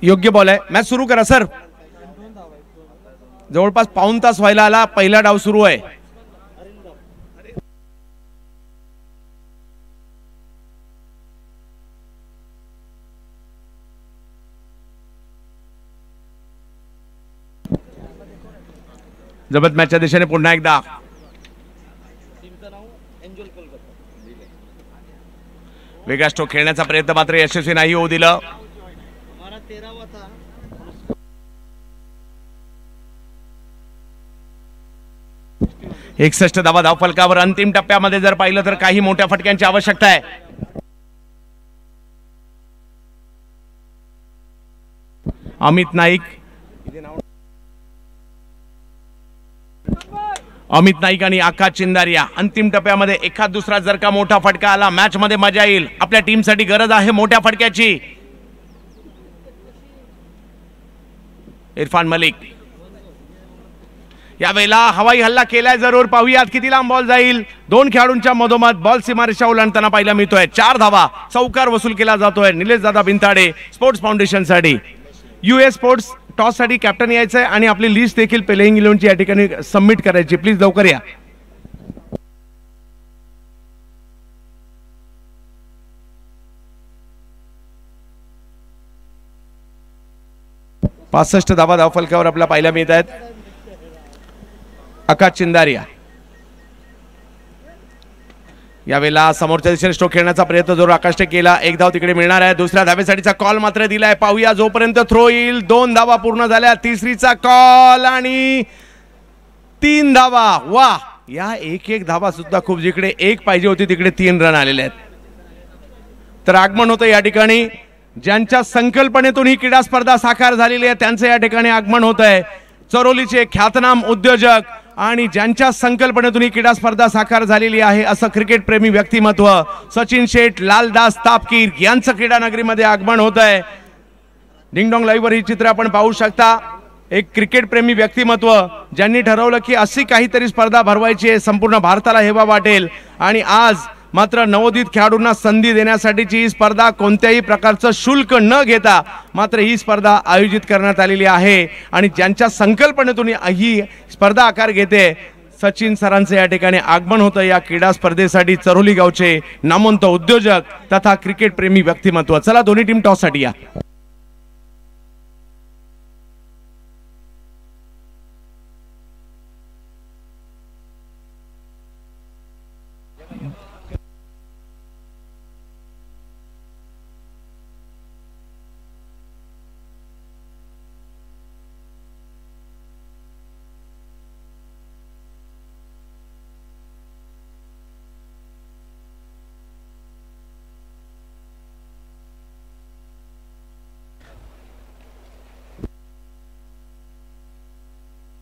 योग्य बॉल आहे. मॅच सुरू करा सर. जवळपास पाऊण तास व्हायला आला. पहिला डाव सुरू आहे. जबरदस्त मॅचच्या दिशेने पुन्हा एकदा वेगळा स्ट्रोक खेळण्याचा प्रयत्न मात्र यशस्वी नाही होऊ दिलं. 61 धावा धावफलकावर. अंतिम टप्प्यामध्ये जर पाहिलं तर काही मोठ्या फटक्यांची आवश्यकता आहे. अमित नाईक आणि आकाश चिंदारिया अंतिम टप्प्यामध्ये. एखाद दुसरा जर का मोठा फटका आला मॅच मध्ये मजा येईल. आपल्या टीम साठी गरज आहे मोठ्या फटक्याची. इरफान मलिक यावेळेला हवाई हल्ला केलाय जरूर. पाहूयात किती लांब बॉल जाईल. दोन खेळाडूंच्या मधोमध बॉल सीमारेषा ओलांडताना पाहायला मिळतोय. 4 धावा. चौकार वसूल केला जातोय निलेश दादा बिनताडे स्पोर्ट्स फाउंडेशन साठी. US स्पोर्ट्स टॉससाठी कॅप्टन यायचं आहे आणि आपली लिस्ट देखील प्लेइंग 11ची या ठिकाणी सबमिट करायची. प्लीज लवकर या. पासष्ट धावा धावफलकावर आपल्याला पाहायला मिळत आहेत. आकाश चिंदारिया यावेळेला समोरच्या दिशेने स्ट्रोक खेळण्याचा प्रयत्न जरूर आकाशने केला. एक धाव तिकडे मिळणार आहे. दुसऱ्या धावेसाठीचा कॉल मात्र दिलाय. पाहूया जोपर्यंत थ्रो येईल. 2 धावा पूर्ण झाल्या. तिसरीचा कॉल आणि 3 धावा. वा, या एक धावा सुद्धा खूप. जिकडे 1 पाहिजे होती तिकडे 3 रन आलेले आहेत. तर आगमन होतं या ठिकाणी. ज्यांच्या संकल्पनेतून ही क्रीडा स्पर्धा साकार झालेली आहे त्यांचं या ठिकाणी आगमन होत आहे. चरोलीचे ख्यातनाम उद्योजक आणि ज्यांच्या संकल्पनेतून ही क्रीडा स्पर्धा साकार झालेली आहे असं क्रिकेट प्रेमी व्यक्तिमत्व सचिन शेठ, लालदास तापकीर यांचं क्रीडा नगरीमध्ये आगमन होत आहे. डिंगडॉंग लाईव्ह वर ही चित्र आपण पाहू शकता. एक क्रिकेट प्रेमी व्यक्तिमत्व ज्यांनी ठरवलं की अशी काहीतरी स्पर्धा भरवायची आहे, संपूर्ण भारताला हेवा वाटेल. आणि आज मात्र नवोदित खेळाडूंना संधी देण्यासाठीची ही स्पर्धा कोणत्याही प्रकारचं शुल्क न घेता मात्र ही स्पर्धा आयोजित करण्यात आलेली आहे. आणि ज्यांच्या संकल्पनेतून ही स्पर्धा आकार घेते सचिन सरांचं या ठिकाणी आगमन होतं या क्रीडा स्पर्धेसाठी. चरोली गावचे नामवंत उद्योजक तथा क्रिकेट प्रेमी व्यक्तिमत्व. चला दोन्ही टीम टॉससाठी या.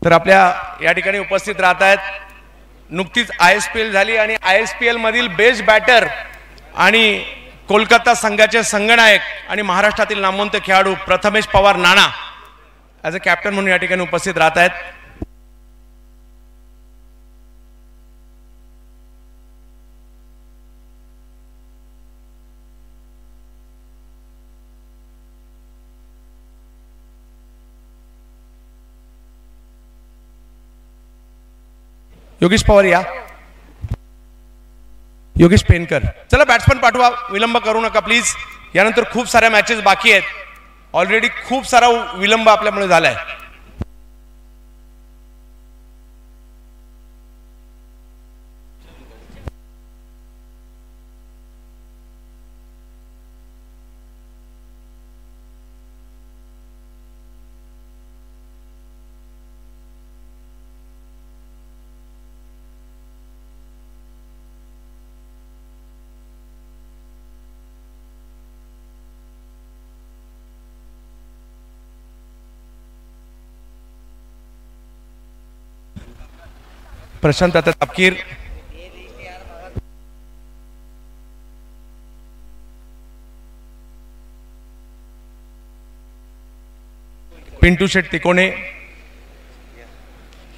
तर आपल्या या ठिकाणी उपस्थित राहत आहेत. नुकतीच ISPL झाली आणि ISPL मधील बेस्ट बॅटर आणि कोलकाता संघाचे संघनायक आणि महाराष्ट्रातील नामवंत खेळाडू प्रथमेश पवार नाना ॲज अ कॅप्टन म्हणून या ठिकाणी उपस्थित राहत आहेत. योगेश पवार या. योगेश पेनकर. चला बॅट्समन पाठवा, विलंब करू नका प्लीज. यानंतर खूप साऱ्या मॅचेस बाकी आहेत. ऑलरेडी खूप सारा विलंब आपल्यामुळे झालाय. प्रशांत आता तापकीर. पिंटू शेठ तिकोणे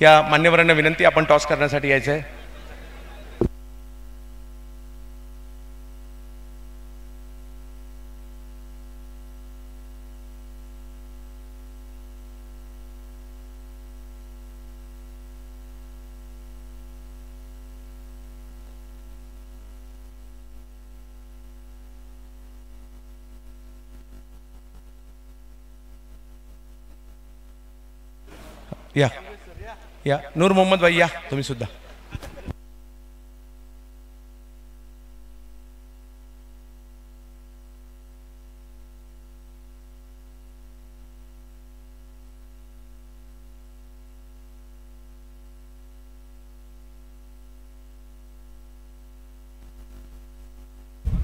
या मान्यवरांना विनंती आपण टॉस करण्यासाठी यायचं आहे. या नूर मोहम्मद भाई या तुम्ही सुद्धा.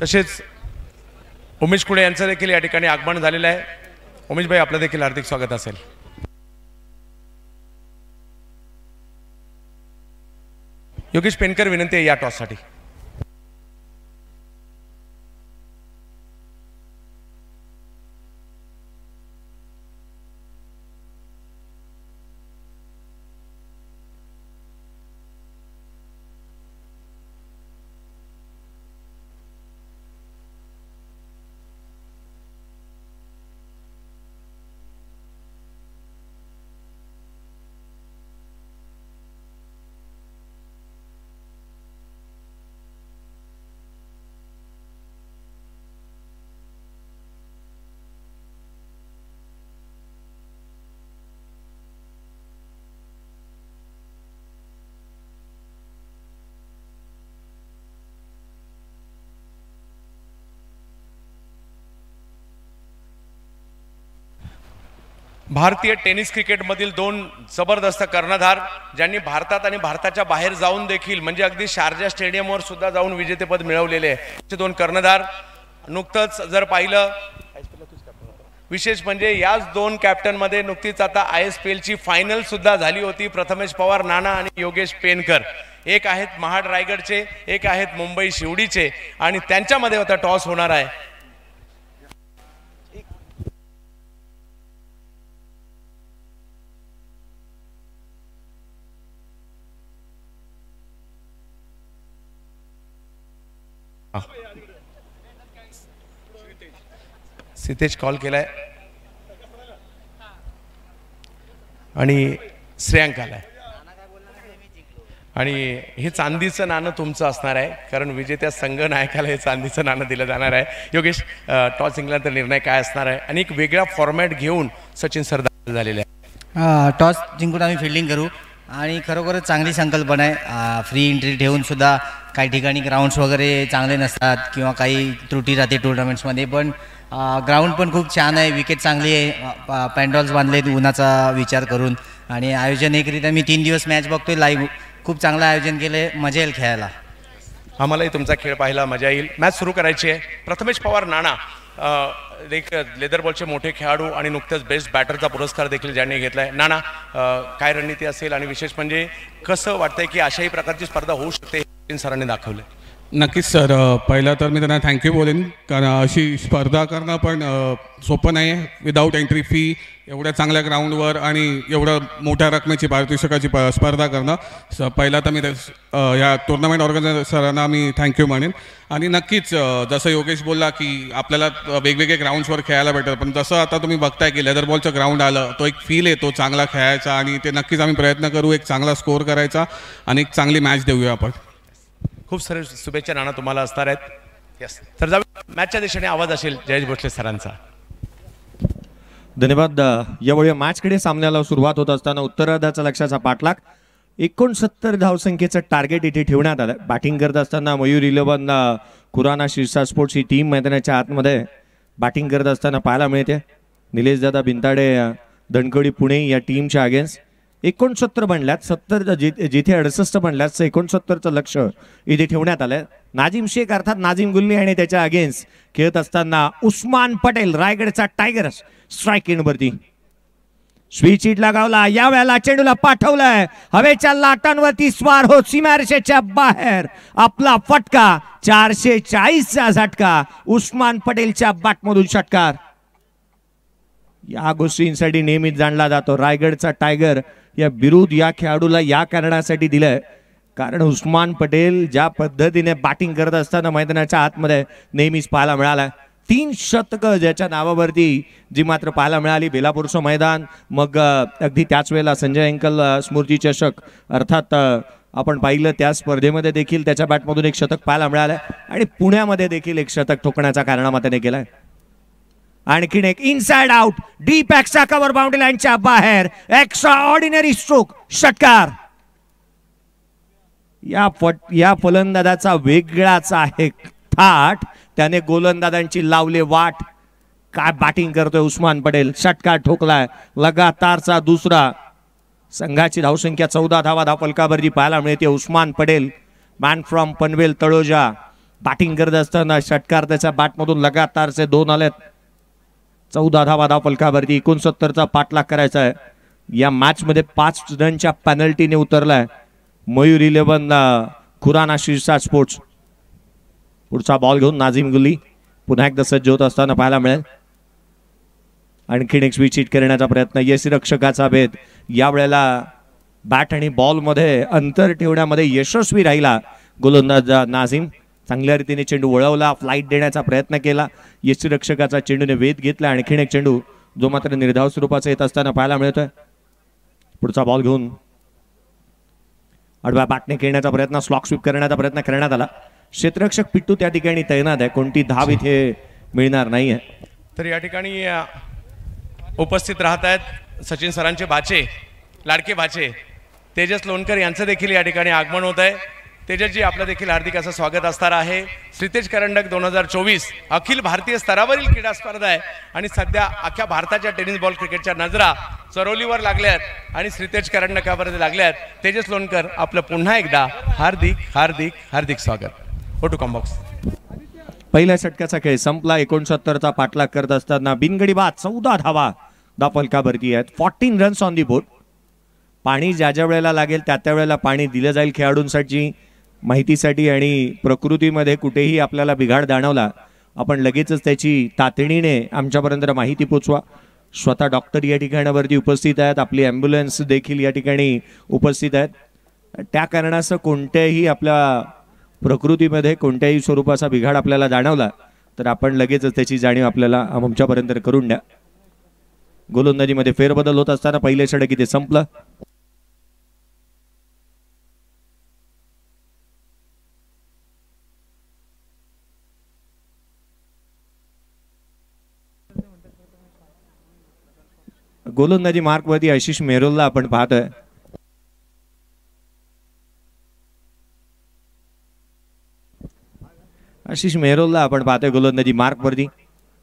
तसेच उमेश कुळे यांचं देखील या ठिकाणी आगमन झालेलं आहे. उमेश भाई आपलं देखील हार्दिक स्वागत असेल. योगेश पेनकर विनंती आहे या टॉससाठी. भारतीय टेनिस क्रिकेटमधील दोन जबरदस्त कर्णधार ज्यांनी भारतात आणि भारताच्या बाहेर जाऊन देखील म्हणजे अगदी शारजा स्टेडियमवर सुद्धा जाऊन विजेतेपद मिळवलेले आहे ते दोन कर्णधार नुकतंच जर पाहिलं विशेष म्हणजे याच दोन कॅप्टनमध्ये नुकतीच आता ISPL ची फायनल सुद्धा झाली होती. प्रथमेश पवार नाना आणि योगेश पेनकर एक आहेत महाड रायगडचे एक आहेत मुंबई शिवडीचे आणि त्यांच्यामध्ये आता टॉस होणार आहे. सितेश कॉल केलाय आणि श्रेयांक आलाय आणि हे चांदीचं नाणं तुमचं असणार आहे कारण विजेत्या संघ नायकाला हे चांदीचं नाणं दिलं जाणार आहे. योगेश टॉस जिंकल्यानंतर निर्णय काय असणार आहे आणि एक वेगळा फॉर्मॅट घेऊन सचिन सर दाखल झालेले आहे. टॉस जिंकून आम्ही फिल्डिंग करू आणि खरोखरच चांगली संकल्पना आहे. फ्री एंट्री ठेवून सुद्धा काही ठिकाणी ग्राउंड्स वगैरे चांगले नसतात किंवा काही त्रुटी राहते टुर्नामेंट्समध्ये पण ग्राउंड पण खूप छान आहे. विकेट चांगली आहे. पॅन्डॉल्स बांधले उन्हाचा विचार करून आणि आयोजन एकरीत्या मी 3 दिवस मॅच बघतोय लाईव्ह. खूप चांगलं आयोजन केले मजा येईल खेळायला. आम्हालाही तुमचा खेळ पाहायला मजा येईल. मॅच सुरू करायची आहे. प्रथमेश पवार नाना एक लेदर बॉलचे मोठे खेळाडू आणि नुकतेच बेस्ट बॅटरचा पुरस्कार देखील ज्यांनी घेतलाय. नाना काय रणनीती असेल आणि विशेष म्हणजे कसं वाटतंय की अशाही प्रकारची स्पर्धा होऊ शकते हे सरांनी दाखवलं. नक्कीच सर. पहिलं तर मी त्यांना थँक्यू बोलेन कारण अशी स्पर्धा करणं पण सोपं नाही आहे. विदाऊट एंट्री फी एवढ्या चांगल्या ग्राउंडवर आणि एवढं मोठ्या रकमेची पारितोषिकाची स्पर्धा करणं पहिला तर मी या टुर्नामेंट ऑर्गनायझर सरांना मी थँक्यू म्हणेन. आणि नक्कीच जसं योगेश बोलला की आपल्याला वेगवेगळे ग्राउंड्सवर खेळायला भेटतं पण जसं आता तुम्ही बघताय की लेदर बॉलचं ग्राउंड आलं तो एक फील येतो चांगला खेळायचा आणि ते नक्कीच आम्ही प्रयत्न करू एक चांगला स्कोअर करायचा आणि एक चांगली मॅच देऊया आपण. खूप सारे शुभेच्छा नाना तुम्हाला असणार आहेत. यस तर जाऊ मॅचच्या दिशेने आवाज असेल जयेश भोसले सरांचा. धन्यवाद. यावेळी मॅचकडे सामन्याला सुरुवात होत असताना उत्तरार्धाचा लक्ष्याचा पाठलाग 69 धावसंख्येचं टार्गेट इथे ठेवण्यात आलं. बॅटिंग करत असताना मयूर 11 खुराना शीर्षा स्पोर्ट्स ही टीम मैदानाच्या आतमध्ये बॅटिंग करत असताना पाहायला मिळते. निलेश दादा बिंताडे धनकवडी पुणे या टीमच्या अगेन्स्ट 69 बनल्यात. 70 जिथे 68 बनल्यात 69चं लक्ष इथे ठेवण्यात आलंय. नाजिम शेख अर्थात नाजिम गुल्ली आणि त्याच्या अगेन्स्ट खेळत असताना उस्मान पटेल रायगडचा टायगर स्ट्राईक एंडवरती स्विच हिट लगावला. या वेळेला चेंडूला पाठवलंय हवेच्या लाटांवरती स्वार होत सीमारेषेच्या बाहेर आपला फटका 440चा झटका उस्मान पटेलच्या बॅटमधून षटकार. या गोष्टींसाठी नेहमीच जाणला जातो. रायगडचा टायगर या बिरुद या खेळाडूला या कारणासाठी दिलंय कारण उस्मान पटेल ज्या पद्धतीने बॅटिंग करत असताना मैदानाच्या आतमध्ये नेहमीच पाहायला मिळाला. 3 शतकं ज्याच्या नावावरती जी मात्र पाहायला मिळाली. बेलापूरचं मैदान मग अगदी त्याच वेळेला संजय अंकल स्मृती चषक अर्थात आपण पाहिलं त्या स्पर्धेमध्ये देखील त्याच्या बॅटमधून एक शतक पाहायला मिळालं आणि पुण्यामध्ये देखील एक शतक ठोकण्याचा कारनामा त्याने केलाय. आणखीन एक inside out deep extra cover boundary लाईनच्या बाहेर एक्स्ट्रा ऑर्डिनरी स्ट्रोक षटकार. या फलंदाजाचा वेगळाच आहे थाट. त्याने गोलंदाजांची लावले वाट. काय बॅटिंग करतोय उस्मान पटेल. षटकार ठोकलाय लगातारचा दुसरा. संघाची धावसंख्या 14 धावा धावफलकावरती पाहायला मिळते. Usman Patel man from Panvel Taloja batting करत असताना षटकार त्याच्या बॅटमधून लगातारचे 2 आलेत. 14 धावा धावफलकावरती 69चा पाठलाग करायचा आहे. या मॅच मध्ये 5 रनच्या पेनल्टीने उतरलाय मयूर 11 खुराना शीर्षा स्पोर्ट्स. पुढचा बॉल घेऊन नाझीम गुल्ली पुन्हा एकदा सज्ज होत असताना पाहायला मिळेल. आणखीन एक स्विच हिट करण्याचा प्रयत्न. यष्टिरक्षकाचा भेद. यावेळेला बॅट आणि बॉल मध्ये अंतर ठेवण्यामध्ये यशस्वी राहिला गोलंदाज नाझीम. चांगल्या रीतीने चेंडू वळवला. फ्लाईट देण्याचा प्रयत्न केला. यष्टिरक्षकाचा चेंडूने वेध घेतला. आणखीन एक चेंडू जो मात्र निर्धाव स्वरूपाचा येत असताना पाहायला मिळतोय. पुढचा बॉल घेऊन आडव्या बॅटने खेळण्याचा प्रयत्न. स्लॉक स्वीप करण्याचा प्रयत्न करण्यात आला. क्षेत्ररक्षक पिट्टू त्या ठिकाणी तैनात आहे. कोणती धाव इथे मिळणार नाहीये. तर या ठिकाणी उपस्थित राहत आहेत सचिन सरांचे भाचे लाडके भाचे तेजस लोणकर यांचं देखील या ठिकाणी आगमन होत आहे. तेजसजी आपलं देखील हार्दिक असं स्वागत असणार आहे. श्रीतेज करंडक 2024 अखिल भारतीय स्तरावरील क्रीडा स्पर्धा आहे आणि सध्या अख्ख्या भारताच्या टेनिस बॉल क्रिकेटच्या नजरा चरोलीवर लागल्यात आणि श्रीतेज करंडकावर लागल्यात. तेजस लोणकर आपलं पुन्हा एकदा हार्दिक हार्दिक हार्दिक स्वागत. Go to combox. पहिल्या षटकाचा खेळ संपला. 69चा पाठलाग करत असताना बिनगडी बाद 14 धावा धापलकावरती आहेत. 14 रन्स ऑन दी बोर्ड. पाणी ज्या ज्या वेळेला लागेल त्या त्या वेळेला पाणी दिलं जाईल खेळाडूंसाठी, माहितीसाठी आणि प्रकृतीमध्ये कुठेही आपल्याला बिघाड जाणवला आपण लगेचच त्याची तातडीने आमच्यापर्यंत माहिती पोचवा. स्वतः डॉक्टर या ठिकाणावरती उपस्थित आहेत. आपली ॲम्ब्युलन्स देखील या ठिकाणी उपस्थित आहेत. त्या कारणासह कोणत्याही आपल्या प्रकृतीमध्ये कोणत्याही स्वरूपाचा बिघाड आपल्याला जाणवला तर आपण लगेचच त्याची जाणीव आपल्याला आमच्यापर्यंत करून द्या. गोलंदाजीमध्ये फेरबदल होत असताना पहिले षटक इथे संपलं. गोलंदाजी मार्कवरती आशिष मेहरोलला आपण पाहतोय. आशिष मेहरोलला आपण पाहतोय गोलंदाजी मार्कवरती.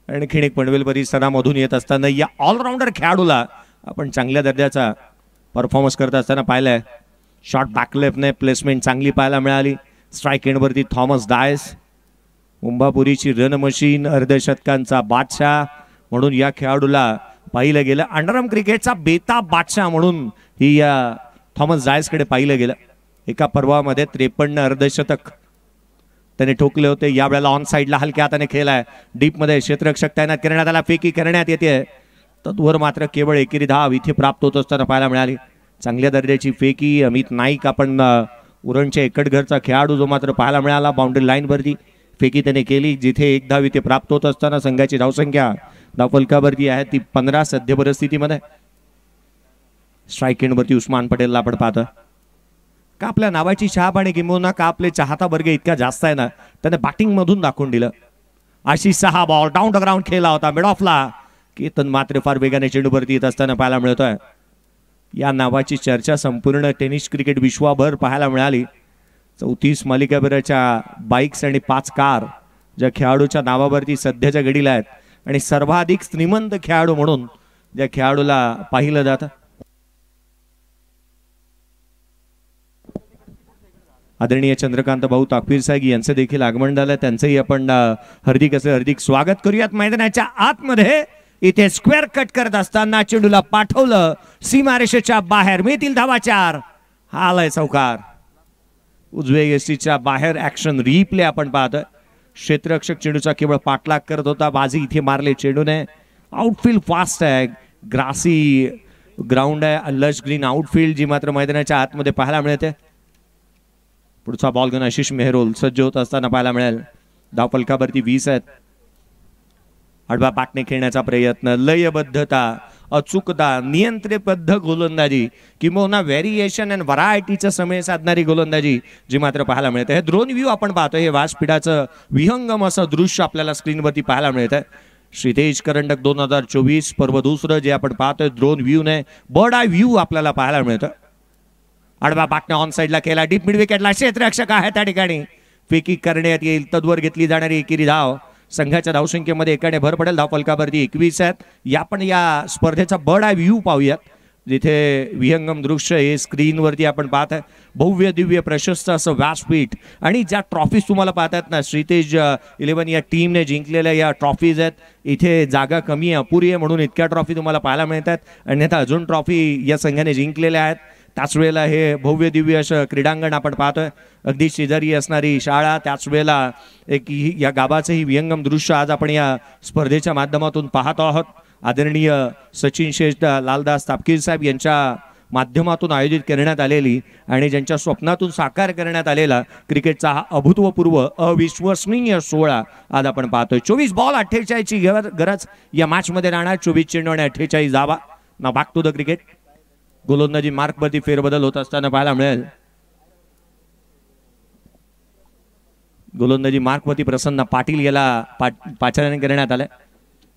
आणखीन एक पनवेल परिसरामधून येत असताना या ऑलराऊंडर खेळाडूला आपण चांगल्या दर्जाचा परफॉर्मन्स करत असताना पाहिलंय. शॉर्ट बॅकलेफने प्लेसमेंट चांगली पाहायला मिळाली. स्ट्राईक एंडवरती थॉमस डायस, मुंबापुरीची रन मशीन, अर्धशतकांचा बादशाह म्हणून या खेळाडूला पाहिलं गेलं. अंडरआर्म क्रिकेटचा बेताब बादशाह म्हणून ही या थॉमस डायसकडे पाहिलं गेलं. एका पर्वामध्ये 53 अर्धशतक त्याने ठोकले होते. यावेळेला ऑन साईडला हलक्या हाताने खेळलाय. डीपमध्ये क्षेत्ररक्षक तैनात करण्यात आला. फेकी करण्यात येते. तत्वर मात्र केवळ एकेरी धाव इथे प्राप्त होत असताना पाहायला मिळाली. चांगल्या दर्जाची फेकी. अमित नाईक आपण उरणच्या एकटघरचा खेळाडू जो मात्र पाहायला मिळाला. बाउंड्री लाईनवरती फेकी त्याने केली जिथे एक धाव इथे प्राप्त होत असताना संघाची धावसंख्या धावफलकावरती आहे ती 15 सध्या परिस्थितीमध्ये. स्ट्राईक एंडवरती उस्मान पटेलला आपण पाहतो. का आपल्या नावाची चहापाणी किंबहुना का आपले चाहता वर्ग इतका जास्त आहे ना त्याने बॅटिंग मधून दाखवून दिलं. अशी 6 बॉल डाऊन द ग्राउंड खेळला होता मिड ऑफला. केतन मात्र फार वेगाने चेंडूवरती येत असताना पाहायला मिळतोय. या नावाची चर्चा संपूर्ण टेनिस क्रिकेट विश्वभर पाहायला मिळाली. 34 मालिकाभराच्या बाईक्स आणि 5 कार ज्या खेळाडूच्या नावावरती सध्याच्या घडीला आहेत आणि सर्वाधिक श्रीमंत खेळाडू म्हणून ज्या खेळाडूला पाहिलं जातं. आदरणीय चंद्रकांत भाऊ ताकवीर साहेब यांचं देखील आगमन झालं. त्यांचंही आपण हार्दिक स्वागत करूयात. मैदानाच्या आतमध्ये इथे स्क्वेअर कट करत असताना चेंडूला पाठवलं सीमारेषेच्या बाहेर. मिळतील धावा 4. हा आलाय चौकार. उजवे यष्टीच्या बाहेर ऍक्शन रिप्ले आपण पाहतोय. क्षेत्ररक्षक चेंडूचा केवळ पाठलाग करत होता. बाजी इथे मारले चेंडूने. आउटफील्ड फास्ट आहे. ग्रासी ग्राउंड आहे. लश ग्रीन आउटफील्ड जी मात्र मैदानाच्या आतमध्ये पाहायला मिळते. पुढचा बॉल घेऊन आशिष मेहरोल सज्ज होत असताना पाहायला मिळेल. धावफलकावरती 20 आहेत. आडवा पाकने खेळण्याचा प्रयत्न, लयबद्धता, अचूकता, नियंत्रणबद्ध गोलंदाजी किंवा व्हेरिएशन अँड व्हरायटीचा समय साधणारी गोलंदाजी जी मात्र पाहायला मिळते. हे ड्रोन व्ह्यू आपण पाहतोय. हे व्यासपीठाचं विहंगम असं दृश्य आपल्याला स्क्रीनवरती पाहायला मिळत आहे. श्रीतेज करंडक 2024 पर्व दुसरं जे आपण पाहतोय ड्रोन व्ह्यू ने बर्ड आय व्ह्यू आपल्याला पाहायला मिळतं. आडवा पाकने ऑन साईडला केला. डीप मिड विकेटला क्षेत्ररक्षक आहे त्या ठिकाणी. फेकी करण्यात येईल. तद्वर घेतली जाणारी एकेरी धाव. संघाच्या धावसंख्येमध्ये एकाने भर पडेल. धावफलकावरती 21 आहेत. आपण या स्पर्धेचा बर्ड आय व्ह्यू पाहूयात जिथे विहंगम दृश्य हे स्क्रीनवरती आपण पाहत आहे. भव्य दिव्य प्रशस्त असं व्यासपीठ आणि ज्या ट्रॉफीज तुम्हाला पाहतात ना श्रीतेज 11 या टीमने जिंकलेल्या या ट्रॉफीज आहेत. इथे जागा कमी आहे, अपुरी आहे म्हणून इतक्या ट्रॉफी तुम्हाला पाहायला मिळतात. अन्यथा अजून ट्रॉफी या संघाने जिंकलेल्या आहेत. त्याच वेळेला हे भव्य दिव्य असं क्रीडांगण आपण पाहतोय. अगदी शेजारी असणारी शाळा. त्याच वेळेला एक या गावाचंही विहंगम दृश्य आज आपण या स्पर्धेच्या माध्यमातून पाहत आहोत. आदरणीय सचिन शेठ लालदास तापकीर साहेब यांच्या माध्यमातून आयोजित करण्यात आलेली आणि ज्यांच्या स्वप्नातून साकार करण्यात आलेला क्रिकेटचा हा अभूतपूर्व अविश्वसनीय सोहळा आज आपण पाहतोय. 24 बॉल 48 ची गरज या मॅच मध्ये राहणार. 24 चेंडू आणि 48 धावा. ना बॅक टू द क्रिकेट. गोलंदाजी मार्कवरती फेरबदल होत असताना पाहायला मिळेल. गोलंदाजी मार्कवरती प्रसन्न पाटील याला पाचारण करण्यात आलं.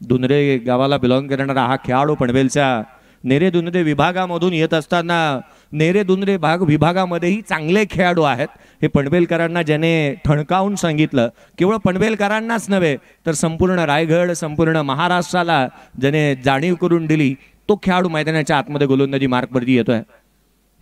दुनरे गावाला बिलॉंग करणारा हा खेळाडू पनवेलच्या नेरे दुनरे विभागामधून येत असताना नेरे दुनरे विभागामध्येही चांगले खेळाडू आहेत हे पनवेलकरांना ज्याने ठणकावून सांगितलं, केवळ पनवेलकरांनाच नव्हे तर संपूर्ण रायगड, संपूर्ण महाराष्ट्राला ज्याने जाणीव करून दिली, तो खेळाडू मैदानाच्या आतमध्ये गोलंदाजी मार्कवरती येतोय.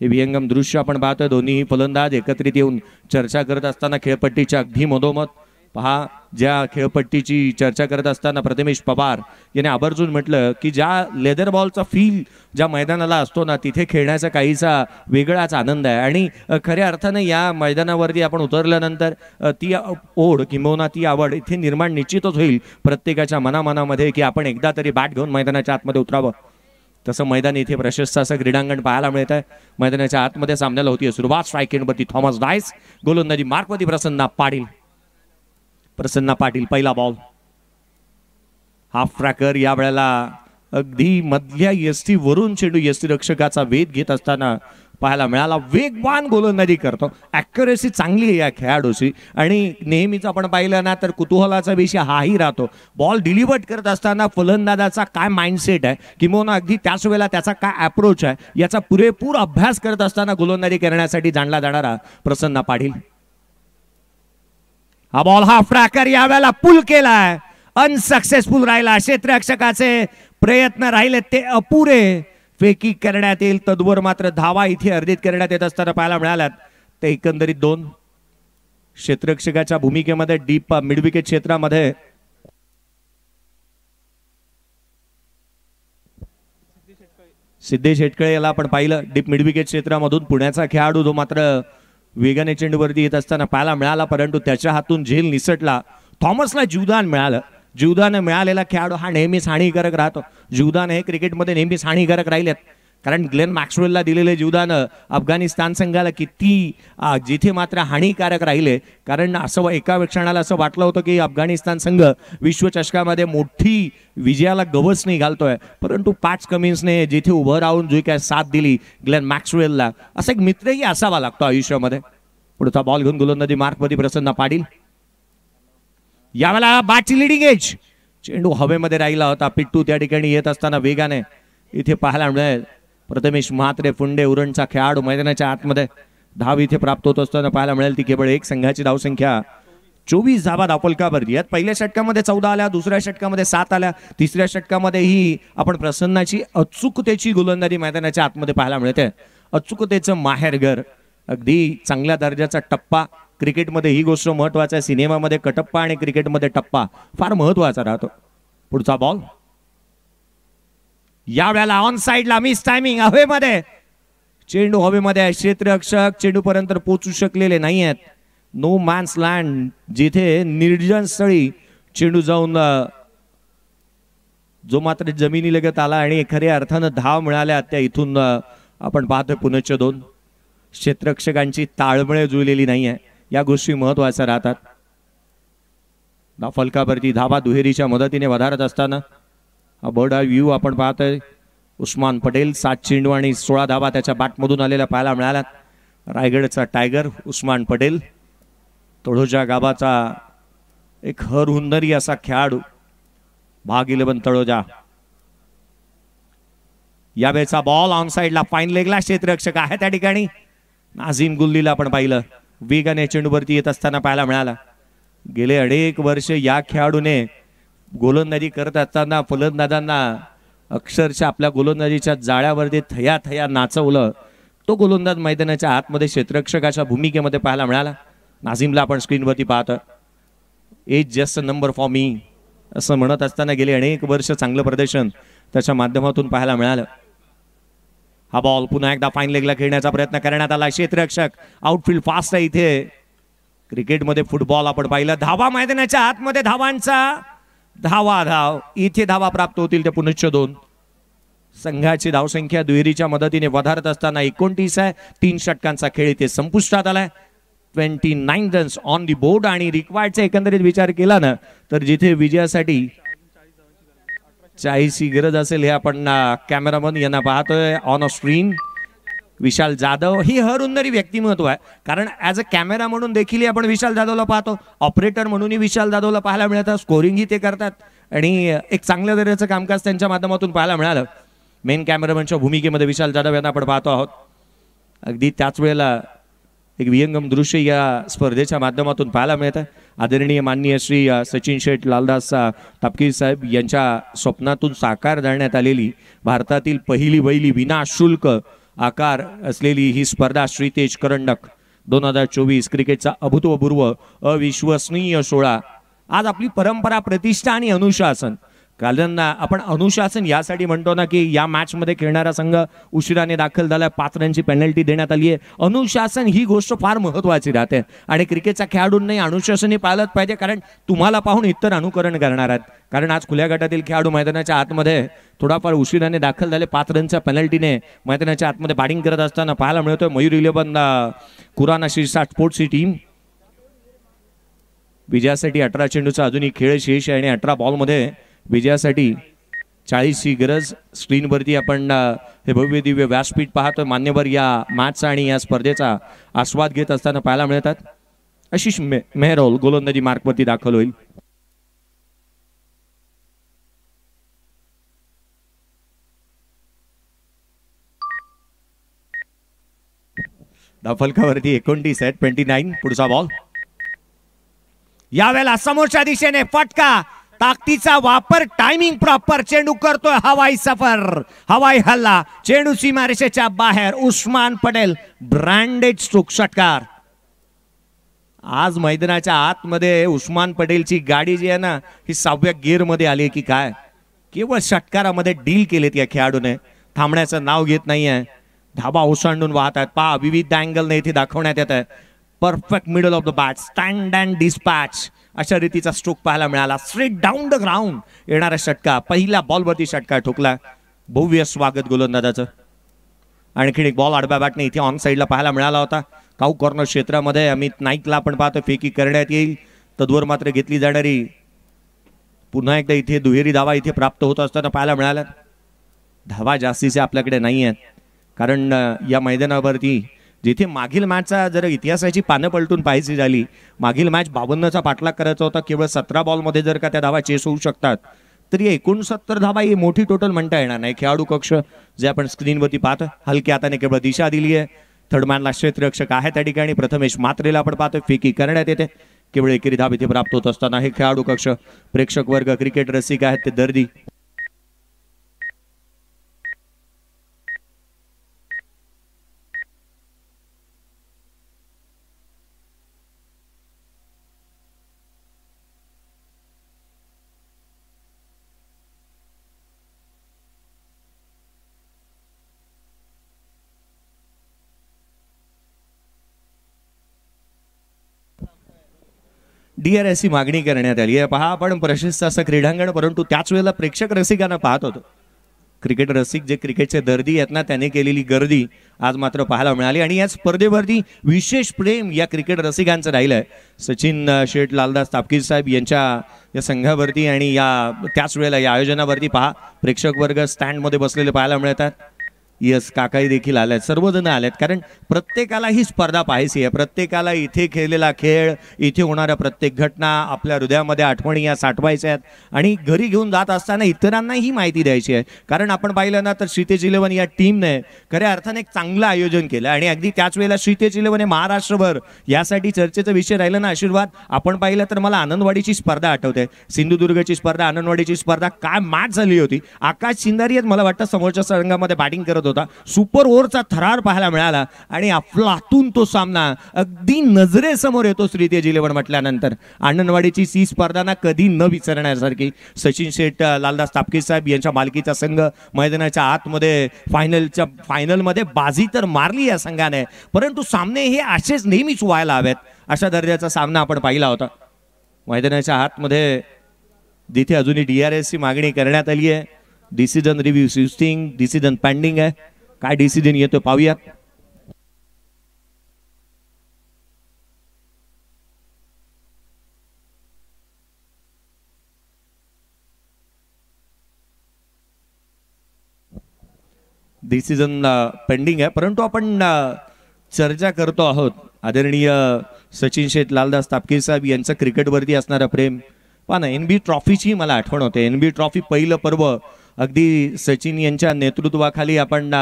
हे विहंगम दृश्य आपण पाहतोय. दोन्ही फलंदाज एकत्रित येऊन चर्चा करत असताना खेळपट्टीच्या अगदी मधोमध पहा, ज्या खेळपट्टीची चर्चा करत असताना प्रथमेश पवार याने आवर्जून म्हटलं की ज्या लेदर बॉलचा फील ज्या मैदानाला असतो ना, तिथे खेळण्याचा काहीसा वेगळाच आनंद आहे. आणि खऱ्या अर्थानं या मैदानावरती आपण उतरल्यानंतर ती ओढ किंबहुना ती आवड इथे निर्माण निश्चितच होईल प्रत्येकाच्या मनामनामध्ये की आपण एकदा तरी बॅट घेऊन मैदानाच्या आतमध्ये उतरावं. तसं मैदान इथे प्रशस्त असं क्रीडांगण पाहायला मिळत आहे. मैदानाच्या आतमध्ये सामन्याला होती सुरुवात. स्ट्राईक एंडवरती थॉमस डायस, गोलंदाजी मार्कवरती प्रसन्ना पाटील. प्रसन्ना पाटील पहिला बॉल, हाफ ट्रॅकर. या वेळेला अगदी मधल्या यष्टी वरून चेंडू यष्टीरक्षकाचा वेध घेत असताना पाहायला मिळाला. वेगवान गोलंदाजी करतो, ॲक्युरेसी चांगली आहे या खेळाडूची. आणि नेहमीच आपण पाहिलं ना तर कुतूहलाचा विषय हाही राहतो, बॉल डिलिव्हर करत असताना फलंदाजाचा काय माइंडसेट आहे किंवा अगदी त्याच वेळेला त्याचा काय अप्रोच आहे याचा पुरेपूर अभ्यास करत असताना गोलंदाजी करण्यासाठी जाणला जाणारा प्रसन्ना पाटील. हा बॉल हाफ ट्रॅकर यावेळेला पुल केलाय, अनसक्सेसफुल राहिला. क्षेत्ररक्षकाचे प्रयत्न राहिले ते अपुरे. फेकी करण्यात येईल, तद्वर मात्र धावा इथे अर्जित करण्यात येत असताना पाहायला मिळाल्यात. ते एकंदरीत 2 क्षेत्ररक्षकाच्या भूमिकेमध्ये डीप मिडविकेट क्षेत्रामध्ये सिद्धेश शेटकळे याला आपण पाहिलं डीप मिडविकेट क्षेत्रामधून. पुण्याचा खेळाडू जो मात्र वेगाने चेंडूवरती येत असताना पाहायला मिळाला, परंतु त्याच्या हातून झेल निसटला. थॉमसला जीवदान मिळालं. जीवदान मिळालेला खेळाडू हा नेहमीच हानिकारक राहतो. जीवदान हे क्रिकेटमध्ये नेहमीच हानिकारक राहिलेत, कारण ग्लेन मॅक्सवेलला दिलेले जीवदान अफगाणिस्तान संघाला किती जिथे मात्र हानिकारक राहिले. कारण असं एका क्षणाला असं वाटलं होतं की अफगाणिस्तान संघ विश्वचषकामध्ये मोठी विजयाला गवस नाही घालतोय, परंतु पॅट कमिन्सने जिथे उभं राहून जी काय साथ दिली ग्लेन मॅक्सवेलला, असा एक मित्रही असावा लागतो आयुष्यामध्ये. पुढचा बॉल घेऊन गोलंदाजी मार्कवरती प्रसन्ना पाटील. यावेळेला बॅटची लिडिंग एज, चेंडू हवेमध्ये राहिला होता. पिट्टू त्या ठिकाणी येत असताना वेगाने इथे पाहायला मिळेल. प्रथमेश म्हात्रे फुंडे उरणचा खेळाडू मैदानाच्या आतमध्ये धाव इथे प्राप्त होत असताना पाहायला मिळेल. ती केवळ एक संघाची धावसंख्या 24 धावा धावफलकावरती. यात पहिल्या षटकामध्ये 14 आल्या, दुसऱ्या षटकामध्ये 7 आल्या, तिसऱ्या षटकामध्येही आपण प्रसन्नाची अचूकतेची गोलंदाजी मैदानाच्या आतमध्ये पाहायला मिळते. अचूकतेचं माहेरघर, अगदी चांगल्या दर्जाचा टप्पा. क्रिकेटमध्ये ही गोष्ट महत्वाची आहे. सिनेमामध्ये कटप्पा आणि क्रिकेटमध्ये टप्पा फार महत्वाचा राहतो. पुढचा बॉल या वेळेला ऑन साइडला मिस टायमिंग. हवेमध्ये चेंडू हवेमध्ये, क्षेत्ररक्षक चेंडूपर्यंत पोहोचू शकलेले नाही आहेत. नो मॅन्स लँड, जिथे निर्जन स्थळी चेंडू जाऊन जो मात्र जमिनीलगत आला आणि खऱ्या अर्थानं धाव मिळाल्या त्या इथून आपण पाहतोय पुनश्च 2 क्षेत्ररक्षकांची ताळमेळ जुळलेली नाही आहे. या गोष्टी महत्वाच्या राहतात. धावफलकावरती धावा दुहेरीच्या मदतीने वधारत असताना हा बर्ड आय व्ह्यू आपण पाहतोय. उस्मान पटेल 7 चेंडू आणि 16 धावा त्याच्या बॅटमधून आलेल्या पाहायला मिळाल्यात. रायगडचा टायगर उस्मान पटेल, तळोजा गावाचा एक हरहुन्नरी असा खेळाडू भाग 11 तळोजा. यावेळेचा बॉल ऑन साइडला फाईन लेगला. क्षेत्ररक्षक आहे त्या ठिकाणी. नाझीम गुल्लीला आपण पाहिलं वेगाने चेंडूवरती येत असताना पाहायला मिळाला. गेले अनेक वर्ष या खेळाडूने गोलंदाजी करत असताना फलंदाजांना अक्षरशः आपल्या गोलंदाजीच्या जाळ्यावरती थया थया नाचवलं. तो गोलंदाज मैदानाच्या आतमध्ये क्षेत्ररक्षकाच्या भूमिकेमध्ये पाहायला मिळाला. नाझीमला आपण स्क्रीनवरती पाहतो. Age just number for me असं म्हणत असताना गेले अनेक वर्ष चांगलं प्रदर्शन त्याच्या माध्यमातून पाहायला मिळालं. हा बॉल पुन्हा एकदा फाईन लेगला खेळण्याचा प्रयत्न करण्यात आला. क्षेत्ररक्षक आउटफील्ड फास्ट आहे इथे. क्रिकेटमध्ये फुटबॉल आपण पाहिलं. धावा मैदानाच्या आतमध्ये धावांचा धाव इथे धावा प्राप्त होतील ते पुनश्च 2. संघाची धावसंख्या दुहेरीच्या मदतीने वधारत असताना 29 आहे. 3 षटकांचा खेळ इथे संपुष्टात आलाय. 29 रन्स ऑन दी बोर्ड. आणि रिक्वायर्डचा एकंदरीत विचार केला ना तर जिथे विजयासाठी 40ची गरज असेल हे आपण कॅमेरामन यांना पाहतोय ऑन अ स्क्रीन. विशाल जाधव ही हरहुन्नरी व्यक्तिमत्व आहे, कारण ॲज अ कॅमेरा म्हणून देखील आपण विशाल जाधवला पाहतो. ऑपरेटर म्हणूनही विशाल जाधवला पाहायला मिळतं. स्कोरिंगही ते करतात आणि एक चांगल्या दर्जाचं कामकाज त्यांच्या माध्यमातून पाहायला मिळालं. मेन कॅमेरामॅनच्या भूमिकेमध्ये विशाल जाधव यांना आपण पाहतो आहोत. अगदी त्याच वेळेला एक विहंगम दृश्य या स्पर्धेच्या माध्यमातून पाहायला मिळत आहे. आदरणीय माननीय श्री सचिन शेठ लालदास तापकीर साहेब यांच्या स्वप्नातून साकार करण्यात आलेली भारतातील पहिली बैली विनाशुल्क आकार असलेली ही स्पर्धा श्रीतेज करंडक 2024 क्रिकेटचा अभूतपूर्व अविश्वसनीय सोहळा. आज आपली परंपरा, प्रतिष्ठा आणि अनुशासन, कारण आपण अनुशासन यासाठी म्हणतो ना की या मॅच मध्ये खेळणारा संघ उशिराने दाखल झाला, 5 रनची पेनल्टी देण्यात आली आहे. अनुशासन ही गोष्ट फार महत्त्वाची राहते आणि क्रिकेटच्या खेळाडूंनी अनुशासनही पाळलंच पाहिजे, कारण तुम्हाला पाहून इतर अनुकरण करणार आहेत. कारण आज खुल्या गटातील खेळाडू मैदानाच्या आतमध्ये थोडाफार उशिराने दाखल झाले, 5 रनच्या पेनल्टीने मैदानाच्या आतमध्ये बॅटिंग करत असताना पाहायला मिळतोय. मयूर 11 कुराणा शिरसाट स्पोर्ट्सची टीम विजयासाठी 18 चेंडूचा अजूनही खेळ शेष आहे आणि 18 बॉलमध्ये विजयासाठी 40ची गरज. स्क्रीनवरती आपण हे भव्य दिव्य व्यासपीठ पाहतोय. मान्यवर या मॅचचा आणि या स्पर्धेचा आस्वाद घेत असताना पाहायला मिळतात. आशिष मेहरोल गोलंदाजी मार्कवरती दाखल होईल. धावफलकावरती 29 आहेत, 29. पुढचा बॉल यावेळेला समोरच्या दिशेने फटका, ताकदीचा वापर, टायमिंग प्रॉपर, चेंडू करतोय हवाई सफर, हवाई हल्ला, चेंडू सीमारेषेच्या बाहेर. उस्मान पटेल ब्रँडेड स्ट्रोक षटकार. आज मैदानाच्या आतमध्ये उस्मान पटेलची गाडी जी आहे ना ही 6व्या गिअर मध्ये आली की काय, केवळ षटकारामध्ये डील केलेत या खेळाडूने, थांबण्याचं नाव घेत नाहीये. धाबा ओसांडून वाहत आहेत. पहा विविध अँगलने इथे दाखवण्यात येत आहे. Perfect middle of the bat, stand and dispatch अशा रीतीचा स्ट्रोक पाहायला मिळाला. स्ट्रेट डाऊन द ग्राउंड येणारा षटका, पहिल्या बॉलवरती षटका ठोकला. भव्य स्वागत गोलंदाजाचं. आणखीन एक बॉल आडव्या बॅटने इथे ऑन साईडला पाहायला मिळाला होता. काऊ कॉर्नर क्षेत्रामध्ये अमित नाईकला आपण पाहतो फेकी करण्यात येईल. तद्वर मात्र घेतली जाणारी पुन्हा एकदा इथे दुहेरी धावा इथे प्राप्त होत असताना पाहायला मिळाल्या. धावा जास्तीचे आपल्याकडे नाही आहेत, कारण या मैदानावरती जिथे मागील मॅचचा जर इतिहासाची पानं पलटून पाहायची झाली, मागील मॅच 52चा पाठलाग करायचा होता. केवळ 17 बॉलमध्ये जर का त्या धावा चेस होऊ शकतात तर 69 धावा ही मोठी टोटल म्हणता येणार नाही. खेळाडू कक्ष जे आपण स्क्रीनवरती पाहतो, हलक्या हाताने केवळ दिशा दिली आहे. थर्डमॅनला क्षेत्ररक्षक आहे त्या ठिकाणी. प्रथमेश मात्रेला आपण पाहतो फेकी करण्यात येते. केवळ एकेरी धाव इथे प्राप्त होत असताना हे खेळाडू कक्ष, प्रेक्षक वर्ग, क्रिकेट रसिक आहेत ते दर्दी. DRS मागणी करण्यात आली आहे. पहा आपण प्रशस्त असं क्रीडांगण, परंतु त्याच वेळेला प्रेक्षक रसिकांना पाहत होतो. क्रिकेट रसिक जे क्रिकेटचे दर्दी आहेत ना त्यांनी केलेली गर्दी आज मात्र पाहायला मिळाली आणि या स्पर्धेवरती विशेष प्रेम या क्रिकेट रसिकांचं राहिलं आहे. सचिन शेठ लालदास तापकीर साहेब यांच्या या संघावरती आणि या त्याच वेळेला या आयोजनावरती पहा प्रेक्षक वर्ग स्टँडमध्ये बसलेले पाहायला मिळतात. यस काकाही देखील आल्यात, सर्वजण आलेत, कारण प्रत्येकाला ही स्पर्धा पाहायची आहे. प्रत्येकाला इथे खेळलेला खेळ, इथे होणाऱ्या प्रत्येक घटना आपल्या हृदयामध्ये आठवणी या साठवायच्या आहेत आणि घरी घेऊन जात असताना इतरांना ही माहिती द्यायची आहे. कारण आपण पाहिलं ना तर श्रीतेज 11 या टीमने खऱ्या अर्थाने एक चांगलं आयोजन केलं आणि अगदी त्याच वेळेला श्रीतेज 11 हे महाराष्ट्रभर यासाठी चर्चेचा विषय राहिला ना आशीर्वाद. आपण पाहिलं तर मला आनंदवाडीची स्पर्धा आठवते, सिंधुदुर्गची स्पर्धा, आनंदवाडीची स्पर्धा, काय मॅच झाली होती. आकाश शिंदारी मला वाटतं समोरच्या संघामध्ये बॅटिंग करत होता. सुपर ओव्हरचा थरार पाहायला मिळाला आणि अफलातून तो सामना अगदी नजरेसमोर येतो. श्रीतेज 11 म्हटल्यानंतर आनंदवाडीची सी स्पर्धा ना कधी न विसरण्यासारखी. सचिन शेठ लालदास तापकीर साहेब यांच्या मालकीचा संघ मैदानाच्या आतमध्ये फायनलमध्ये बाजी तर मारली या संघाने, परंतु सामने हे असेच नेहमीच व्हायला हवेत अशा दर्जाचा सामना आपण पाहिला होता. मैदानाच्या आतमध्ये जिथे अजूनही DRS ची मागणी करण्यात आली आहे. डिसिजन रिव्ह्यू सिस्टिंग, डिसिजन पेंडिंग आहे. काय डिसिजन येतो पाहूया. डिसिजन पेंडिंग आहे, परंतु आपण चर्चा करतो आहोत. आदरणीय सचिन शेठ लालदास तापकीर साहेब यांचं क्रिकेटवरती असणारं प्रेम पहा ना. NB ट्रॉफीची मला आठवण होते. NB ट्रॉफी पहिलं पर्व अगदी सचिन यांच्या नेतृत्वाखाली आपण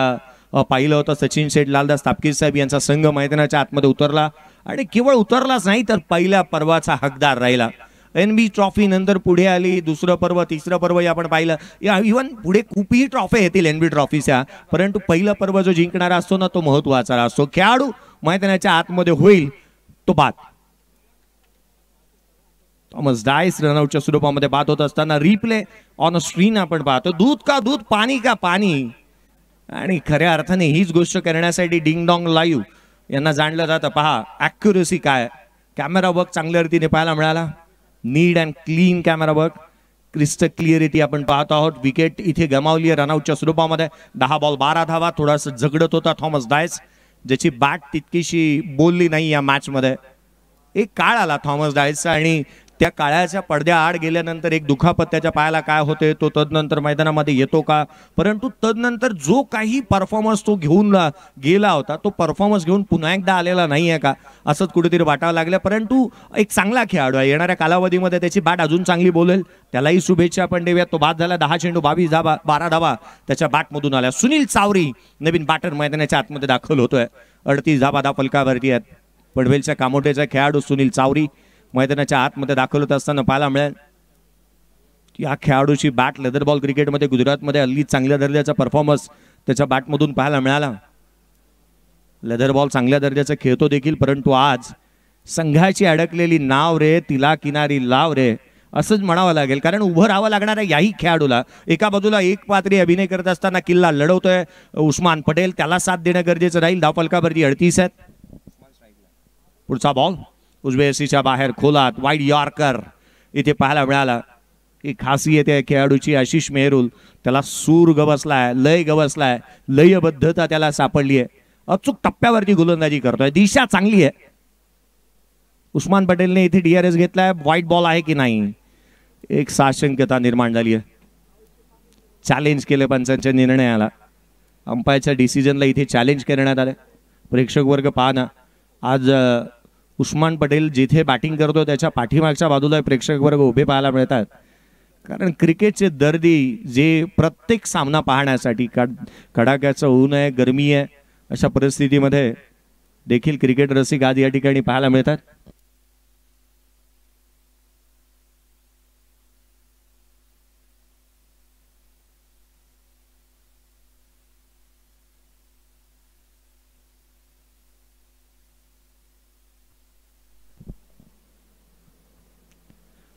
पाहिलं होतं. सचिन शेठ, लालदास तापकीर साहेब यांचा संघ मैदानाच्या आतमध्ये उतरला आणि केवळ उतरलाच नाही तर पहिल्या पर्वाचा हकदार राहिला. NB ट्रॉफी नंतर पुढे आली, दुसरं पर्व, तिसरं पर्व आपण पाहिलं. इव्हन पुढे खूपही ट्रॉफी येतील NB ट्रॉफीच्या, परंतु पहिलं पर्व जो जिंकणारा असतो ना तो महत्वाचा असतो. खेळाडू मैदानाच्या आतमध्ये होईल तो बाद. थॉमस डायस रनआउटच्या स्वरूपामध्ये बाद होत असताना रिप्ले ऑन अ स्क्रीन आपण पाहतो. दूध का दूध, पाणी का पाणी. आणि खऱ्या अर्थाने हीच गोष्ट करण्यासाठी डिंग डॉंग लाईव्ह यांना जाणलं जातं. पहा ॲक्युरसी काय, कॅमेरा वर्क चांगल्या रीतीने पाहायला मिळाला. Need and clean camera work, crystal clarity आपण पाहत आहोत. विकेट इथे गमावली आहे रनआउटच्या स्वरूपामध्ये. 10 बॉल 12 धावा. थोडासा झगडत होता थॉमस डायस, ज्याची बॅट तितकीशी बोलली नाही या मॅचमध्ये. एक काळ आला थॉमस डायसचा आणि त्या काळाच्या पडद्या आड गेल्यानंतर एक दुखापत त्याच्या पायाला काय होते तो तदनंतर मैदानामध्ये येतो का, परंतु तदनंतर जो काही परफॉर्मन्स तो घेऊन गेला होता तो परफॉर्मन्स घेऊन पुन्हा एकदा आलेला नाही आहे का असंच कुठेतरी वाटावं लागलं. परंतु एक चांगला खेळाडू आहे, येणाऱ्या कालावधीमध्ये त्याची बॅट अजून चांगली बोलेल, त्यालाही शुभेच्छा आपण देऊयात. तो बाद झाला. 10 चेंडू 22 धावा 12 धावा त्याच्या बॅटमधून आल्या. सुनील चावरी नवीन बॅटर मैदानाच्या आतमध्ये दाखल होतोय. 38 धावा फलकावरती आहेत. पनवेलच्या कामोठेचा खेळाडू सुनील चावरी मैदानाच्या आतमध्ये दाखल होत असताना पाहायला मिळेल. या खेळाडूची बॅट लेदर बॉल क्रिकेटमध्ये गुजरातमध्ये हल्ली चांगल्या दर्जाचा परफॉर्मन्स त्याच्या बॅटमधून पाहायला मिळाला. लेदर बॉल चांगल्या दर्जाचा खेळतो देखील, परंतु आज संघाची अडकलेली नाव रे तिला किनारी लाव रे असंच म्हणावं लागेल. कारण उभं राहावं लागणाऱ्या याही खेळाडूला एका बाजूला एक पात्री अभिनय करत असताना किल्ला लढवतोय उस्मान पटेल, त्याला साथ देणं गरजेचं राहील. धावफलकावरती 38 आहेत. पुढचा बॉल उजव्या एसीच्या बाहेर खोलात वाईड यॉर्कर इथे पाहायला मिळाला. एक खासियत आहे खेळाडूची आशिष मेहरुल, त्याला सूर गवसलाय, लय गवसलाय, लयबद्धता त्याला सापडली आहे. अचूक टप्प्यावरती गोलंदाजी करतोय, दिशा चांगली आहे. उस्मान पटेलने इथे DRS घेतलाय. व्हाईट बॉल आहे की नाही एक साशंकता निर्माण झाली आहे. चॅलेंज केले पंचांच्या निर्णयाला, अंपायरच्या डिसिजनला इथे चॅलेंज करण्यात आले. प्रेक्षक वर्ग पहा ना, आज उस्मान पटेल जिथे बॅटिंग करतो त्याच्या पाठीमागच्या बाजूला प्रेक्षक वर्ग उभे पाहायला मिळतात. कारण क्रिकेटचे दर्दी जे प्रत्येक सामना पाहण्यासाठी कडाक्याचं ऊन आहे, गरमी आहे, अशा परिस्थितीमध्ये देखील क्रिकेट रसिक आज या ठिकाणी पाहायला मिळतात.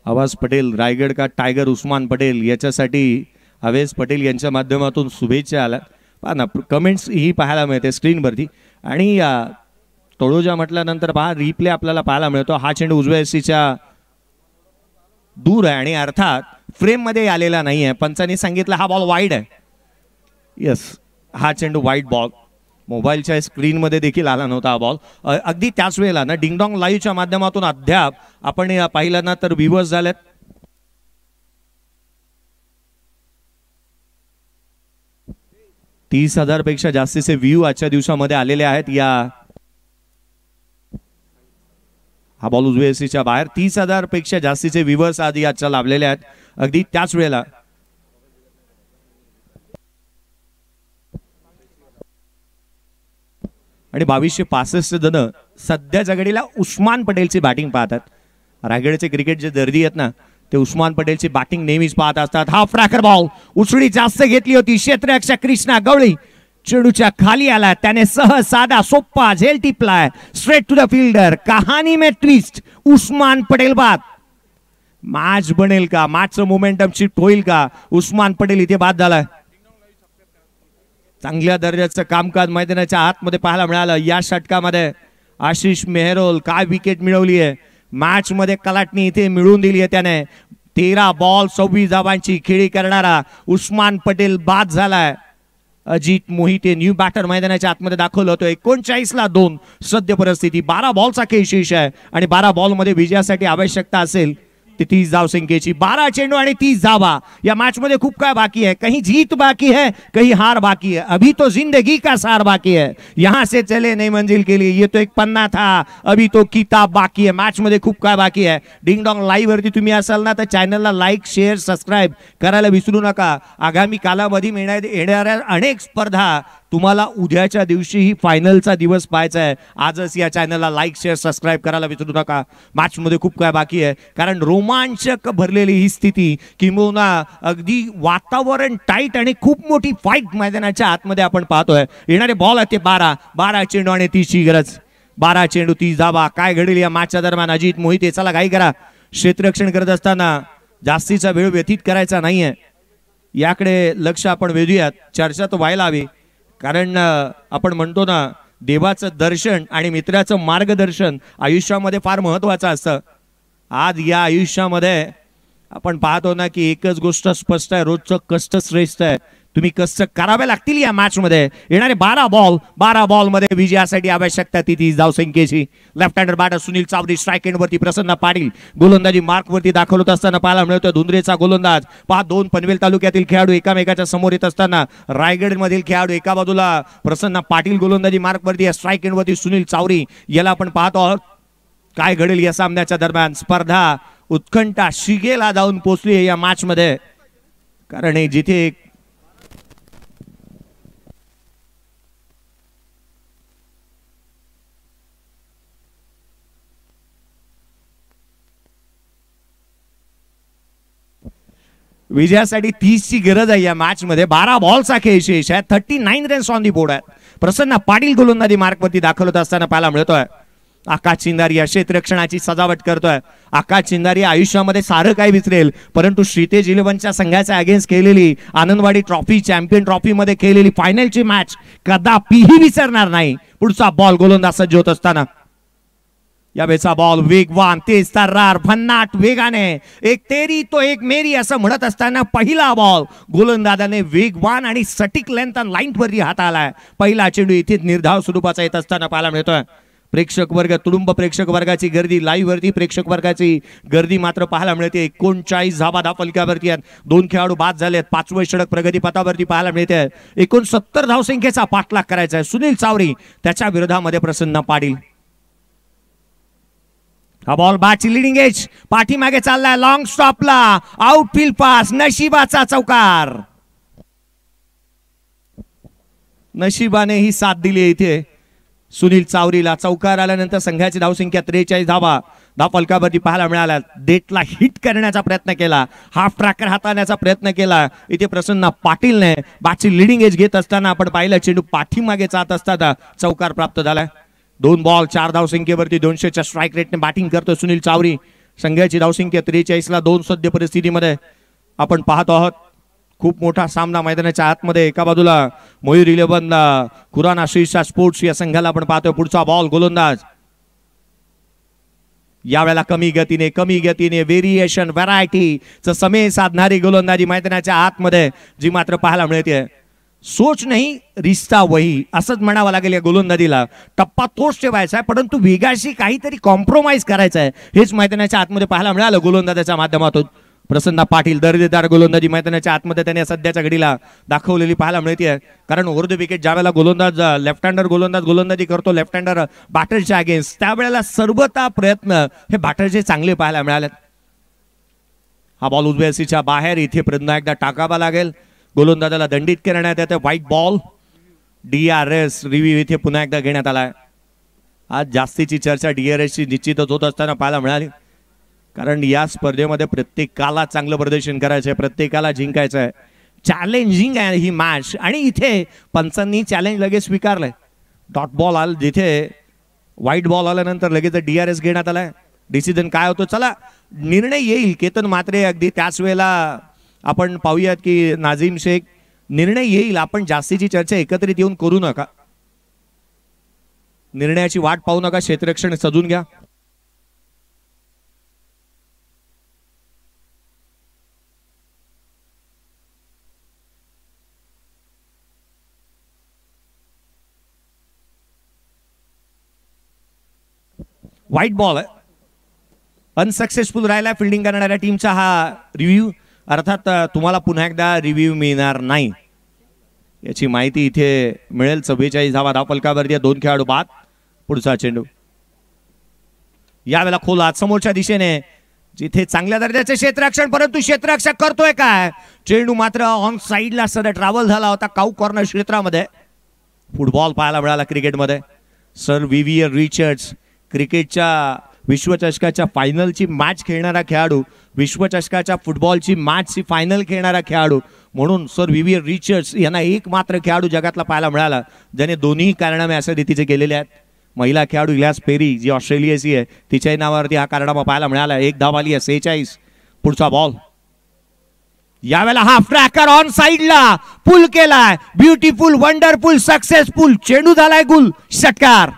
आवाज पटेल, रायगड का टायगर उस्मान पटेल, याच्यासाठी अवेश पटेल यांच्या माध्यमातून शुभेच्छा आल्या. पहा ना, कमेंट्स ही पाहायला मिळते स्क्रीनवरती. आणि तळोजा म्हटल्यानंतर पहा रिप्ले आपल्याला पाहायला मिळतो. हा चेंडू उजव्या एसीच्या दूर आहे आणि अर्थात फ्रेममध्ये आलेला नाही आहे. पंचांनी सांगितलं हा बॉल वाईड आहे. येस, हा चेंडू वाईड बॉल. मोबाईलच्या स्क्रीनमध्ये देखील आला नव्हता हा बॉल. अगदी त्याच वेळेला ना डिंगडॉंग लाईव्हच्या माध्यमातून अद्याप आपण पाहिलं ना तर व्ह्यूअर्स झालेत 30,000 पेक्षा जास्तीचे व्ह्यू आजच्या दिवसामध्ये आलेले आहेत. हा बॉल उजव्या एसीच्या बाहेर. 30,000 पेक्षा जास्तीचे व्ह्यूअर्स आधी आजच्या लाभलेले आहेत. अगदी त्याच वेळेला आणि 2265 जण सध्याच्या घडीला उस्मान पटेलची बॅटिंग पाहतात. रायगडचे क्रिकेट जे दर्दी आहेत ना ते उस्मान पटेलची बॅटिंग नेहमीच पाहत असतात. हा फ्रॅकर बॉल उचडी जास्त घेतली होती क्षेत्ररक्षक कृष्णा गवळी चेंडूच्या खाली आला. त्याने सहज साधा सोप्पा झेल टिपलाय स्ट्रेट टू द फिल्डर. कहाणी में ट्विस्ट. उस्मान पटेल बाद. मॅच बनेल का, मॅचचं मोमेंटम शिफ्ट होईल का? उस्मान पटेल इथे बाद झालाय. चांगल्या दर्जाचं कामकाज मैदानाच्या आतमध्ये पाहायला मिळालं. या षटकामध्ये आशिष मेहरोल काय विकेट मिळवली आहे. मॅच मध्ये कलाटणी इथे मिळवून दिली आहे त्याने. 13 बॉल 26 धावांची खेळी करणारा उस्मान पटेल बाद झालाय. अजित मोहिते न्यू बॅटर मैदानाच्या आतमध्ये दाखल होतो. 39ला 2 सद्य परिस्थिती. 12 बॉलचा खेळ शेष आहे आणि 12 बॉल मध्ये विजयासाठी आवश्यकता असेल ते 30 धावसंख्येची 12 चेंडू आणि 30 धावा. या मैच मध्ये खूप काय बाकी है, कहीं जीत बाकी है, कहीं हार बाकी है, अभी तो जिंदगी का सार बाकी है. यहां से चले नई मंजिल के लिए, ये तो एक पन्ना था, अभी तो किताब बाकी है. मैच मध्ये खूप काय बाकी आहे. डिंग डॉंग लाईव्ह वरती तुम्ही असाल ना तर चॅनलला लाईक शेअर सबस्क्राईब करायला विसरू नका. आगामी कालावधी येणाऱ्या अनेक स्पर्धा तुम्हाला उद्याच्या दिवशी ही फायनलचा दिवस पाहायचा आहे. आजच या चॅनलला लाईक शेअर सबस्क्राईब करायला विसरू नका. मॅच मध्ये खूप काय बाकी आहे, कारण रोमांचक भरलेली ही स्थिती, किंबहुना अगदी वातावरण टाईट आणि खूप मोठी फाईट मैदानाच्या आतमध्ये आपण पाहतोय. येणारे बॉल आहे ते 12 चेंडू आणि 30ची गरज. 12 चेंडू 30 धावा. काय घडेल या मॅचच्या दरम्यान? अजित मोहिते चला घाई करा. क्षेत्ररक्षण करत असताना जास्तीचा वेळ व्यतीत करायचा नाहीये, याकडे लक्ष आपण वेधूयात. चर्चा तर व्हायला हवी, कारण आपण म्हणतो ना देवाचं दर्शन आणि मित्राचं मार्गदर्शन आयुष्यामध्ये फार महत्वाचं असतं. आज या आयुष्यामध्ये आपण पाहतो ना की एकच गोष्ट स्पष्ट आहे, रोजचं कष्ट श्रेष्ठ आहे. तुम्ही कष्ट करावे लागतील या मॅच मध्ये. येणारे 12 बॉल मध्ये विजयासाठी आवश्यकता ती 30 धावसंख्येची. Left हँडर batter Sunil Chawri strike end वरती, प्रसन्न पाटील गोलंदाजी मार्क वरती दाखवत असताना पाहायला मिळतोय. धुंद्रेचा गोलंदाज पहा. 2 पनवेल तालुक्यातील खेळाडू एकामेकाच्या समोर येत असताना रायगड मधील खेळाडू एका बाजूला प्रसन्न पाटील गोलंदाजी मार्क वरती, स्ट्राईक एंड वरती सुनील चावरी. याला आपण पाहतो आहोत काय घडेल या सामन्याच्या दरम्यान. स्पर्धा उत्कंठा शिगेला जाऊन पोहोचली आहे या मॅच मध्ये, कारण जिथे विजयासाठी 30 ची गरज आहे या मॅच मध्ये. 12 बॉलचा खेळ शेष आहे. 39 रन्स ऑन दी बोर्ड आहेत. प्रसन्न पाटील गोलंदाजी मार्कवरती दाखवत असताना पाहायला मिळतोय. आकाश चिंदारिया क्षेत्ररक्षणाची सजावट करतोय. आकाश चिंदारिया आयुष्यामध्ये सारं काय विसरेल, परंतु श्रीतेज 11च्या संघाच्या अगेन्स्ट केलेली आनंदवाडी ट्रॉफी चॅम्पियन ट्रॉफी मध्ये खेळलेली फायनलची मॅच कदापिही विसरणार नाही. पुढचा बॉल गोलंदाज सज्ज होत असताना यावेळेचा बॉल वेगवान तेज तर्रार भन्नाट वेगाने, एक तेरी तो एक मेरी असं म्हणत असताना पहिला बॉल गोलंदाजाने वेगवान आणि सटीक लेंथ आणि लाईन वरती हाताळलाय. पहिला चेंडू इथे निर्धाव स्वरूपाचा येत असताना पाहायला मिळतोय. प्रेक्षक वर्ग, तुडुंब प्रेक्षक वर्गाची गर्दी, लाईव्ह वरती प्रेक्षक वर्गाची गर्दी मात्र पाहायला मिळते. 39 धावा फलकावरती आहेत. 2 खेळाडू बाद झाले आहेत. 5वे षटक प्रगती पथावरती पाहायला मिळते. 69 धावसंख्येचा पाठलाग करायचा आहे. सुनील चावरी त्याच्या विरोधामध्ये प्रसन्न पाटील. हा बॉल बॅटची लिडिंग एज पाठीमागे चाललाय. लॉंग स्टॉपला आउटफील्ड पास, नशिबाचा चौकार. नशिबाने ही साथ दिली इथे सुनील चावरीला. चौकार आल्यानंतर संघाची धावसंख्या 43 धावा फलकावरती पाहायला मिळाल्या. डेटला हिट करण्याचा प्रयत्न केला, हाफ ट्रॅकर हाताळण्याचा प्रयत्न केला इथे प्रसन्न पाटीलने. बॅटची लिडिंग एज घेत असताना आपण पाहिलं चेंडू पाठीमागे जात असताना चौकार प्राप्त झालाय. 2 बॉल 4 धावसंख्येवरती 200च्या स्ट्राईक रेटने बॅटिंग करतो सुनील चावरी. संघाची धावसंख्या 43ला 2 सद्य परिस्थितीमध्ये आपण पाहतो आहोत. खूप मोठा सामना मैदानाच्या आतमध्ये. एका बाजूला मयूर 11 खुराना शीर्षा स्पोर्ट्स या संघाला आपण पाहतोय. पुढचा बॉल गोलंदाज यावेळेला कमी गतीने व्हेरिएशन व्हरायटीचं समय साधणारी गोलंदाजी मैदानाच्या आतमध्ये जी मात्र पाहायला मिळते. सोच नाही रिश्ता वही असंच म्हणावं लागेल या गोलंदाजीला. टप्पा तोच ठेवायचा आहे, परंतु वेगाशी काहीतरी कॉम्प्रोमाइज करायचं आहे, हेच मैदानाच्या आतमध्ये पाहायला मिळालं गोलंदाजाच्या माध्यमातून. प्रसन्न पाटील दर्जेदार गोलंदाजी मैदानाच्या आतमध्ये त्याने सध्याच्या घडीला दाखवलेली पाहायला मिळते. कारण ओव्हर द विकेट ज्यावेळेला गोलंदाज लेफ्ट हँडर गोलंदाजी करतो लेफ्ट हँडर बॅटरच्या अगेन्स्ट, त्यावेळेला सर्वता प्रयत्न हे बॅटरचे चांगले पाहायला मिळाले. हा बॉल उजव्या सीच्या बाहेर. इथे पुन्हा एकदा टाकावा लागेल. गोलंदाजाला दंडित करण्यात येते. White ball. DRS रिव्ह्यू इथे पुन्हा एकदा घेण्यात आलाय. आज जास्तीची चर्चा DRS ची निश्चितच होत असताना पाहायला मिळाली, कारण या स्पर्धेमध्ये प्रत्येकाला चांगलं प्रदर्शन करायचं आहे, प्रत्येकाला जिंकायचं आहे. चॅलेंजिंग आहे ही मॅच आणि इथे पंचांनी चॅलेंज लगेच स्वीकारलंय. डॉट बॉल आला, जिथे व्हाईट बॉल आल्यानंतर लगेच DRS घेण्यात आलाय. डिसिजन काय होतो चला निर्णय येईल. केतन मात्रे अगदी त्याच वेळेला आपण पाहूयात की नाझीम शेख निर्णय येईल. आपण जास्तीची चर्चा एकत्रित येऊन करू नका, निर्णयाची वाट पाहू नका, क्षेत्ररक्षण सजून घ्या. व्हाईट बॉल आहे. अनसक्सेसफुल राहिला फिल्डिंग करणाऱ्या टीमचा हा रिव्ह्यू. अर्थात तुम्हाला पुन्हा एकदा रिव्ह्यू मिळणार नाही याची माहिती इथे मिळेल. 44 धावा धावफलकावरती 2 खेळाडू बाद. पुढचा चेंडू यावेळेला खोल आत समोरच्या दिशेने, जिथे चांगल्या दर्जाचे क्षेत्ररक्षण, परंतु क्षेत्ररक्षक करतोय काय, चेंडू मात्र ऑन साईडला सर ट्रॅव्हल झाला होता काऊ कॉर्नर क्षेत्रामध्ये. फुटबॉल पाहायला मिळाला क्रिकेटमध्ये. सर विवियन रिचर्ड्स, क्रिकेटच्या विश्वचषकाच्या फायनलची मॅच खेळणारा खेळाडू, विश्वचषकाच्या फुटबॉलची मॅचची फायनल खेळणारा खेळाडू म्हणून सर विवियन रिचर्ड्स यांना एक मात्र खेळाडू जगातला पाहायला मिळाला ज्याने दोन्ही कारनामे अशा रीतीचे केलेले आहेत. महिला खेळाडू इलियास पेरी जी ऑस्ट्रेलियाची आहे तिच्याही नावावरती हा कारनामा पाहायला मिळाला. 1 धाव आली आहे 46. पुढचा बॉल यावेळेला हाफ ट्रॅकर ऑन साइडला पुल केलाय. ब्युटिफुल, वंडरफुल, सक्सेसफुल, चेंडू झालाय गुल, षटकार.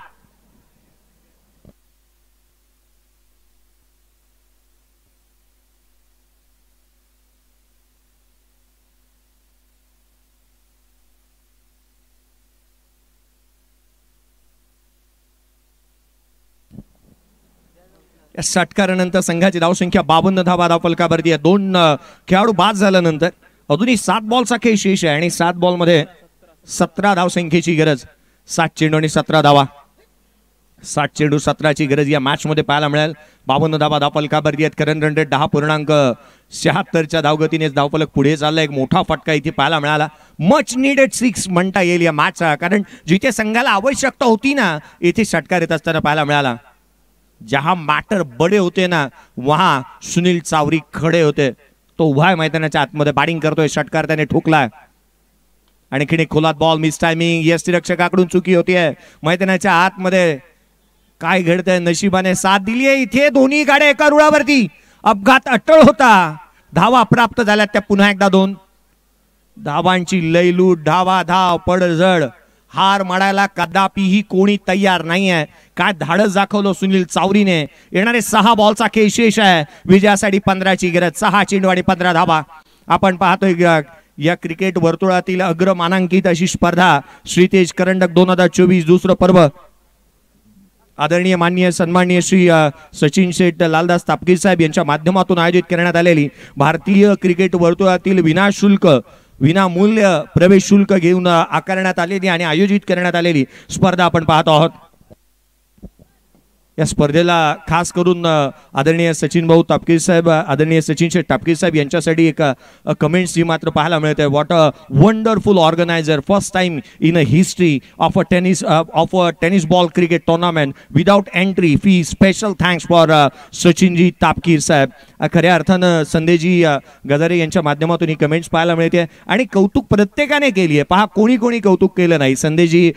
या षटकारानंतर संघाची धावसंख्या 52 धावा धावफलकावरती आहे. 2 खेळाडू बाद झाल्यानंतर अजूनही 7 बॉलचा खेळ शेष आहे आणि 7 बॉलमध्ये 17 धावसंख्येची गरज. 7 चेंडू आणि 17 धावा. 7 चेंडू 17ची गरज या मॅच मध्ये पाहायला मिळेल. 52 धावा धावफलकावरती आहेत. करंट रन रेट 10.76च्या धावगतीने धावफलक पुढे चालला. एक मोठा फटका इथे पाहायला मिळाला. मच नीडेड 6 म्हणता येईल या मॅचचा, कारण जिथे संघाला आवश्यकता होती ना इथे षटकार येत असताना पाहायला मिळाला. जहां मॅटर बडे होते ना वहां सुनील चावरी खडे होते. तो उभा मैदानाच्या आतमध्ये बॅटिंग करतोय. षटकार त्याने ठोकलाय. आणखीन एक खोलात बॉल, मिस टायमिंग, यष्टिरक्षकाकडून चुकी होतीये. मैदानाच्या आतमध्ये काय घडतंय, नशिबाने साथ दिली आहे इथे. दोन्ही गाड्या एका रुळावरती. अपघात अटळ होता. धावा प्राप्त झाल्या त्या पुन्हा एकदा 2 धावांची लयलूट. धावा धाव पडझड. हार मारायला कदापिही कोणी तयार नाही आहे. काय धाडस दाखवलं सुनील चावरीने. येणारे 6 बॉलचा खेळ शेष आहे. विजयासाठी 15ची गरज. 6 चेंडू आणि 15 धावा. आपण पाहतोय या क्रिकेट वर्तुळातील अग्रमानांकित अशी स्पर्धा श्रीतेज करंडक 2024 दुसरं पर्व. आदरणीय माननीय सन्माननीय श्री सचिन शेठ लालदास तापकीर साहेब यांच्या माध्यमातून आयोजित करण्यात आलेली भारतीय क्रिकेट वर्तुळातील विनामूल्य प्रवेश शुल्क घेऊन आकारण्यात आलेली आणि आयोजित करण्यात आलेली स्पर्धा आपण पाहत आहोत. या स्पर्धेला खास करून आदरणीय सचिन भाऊ तापकीर साहेब, आदरणीय सचिन शेठ तापकीर साहेब यांच्यासाठी एक कमेंट्स जी मात्र पाहायला मिळते. What a wonderful organiser. First time in a history of a tennis ball cricket tournament without entry fee. Special thanks for Sachinji Tapkir साहेब. खऱ्या अर्थानं संदेजी गजारे यांच्या माध्यमातून ही कमेंट्स पाहायला मिळते आणि कौतुक प्रत्येकाने केली आहे. पहा कोणी कोणी कौतुक केलं नाही. संदेजी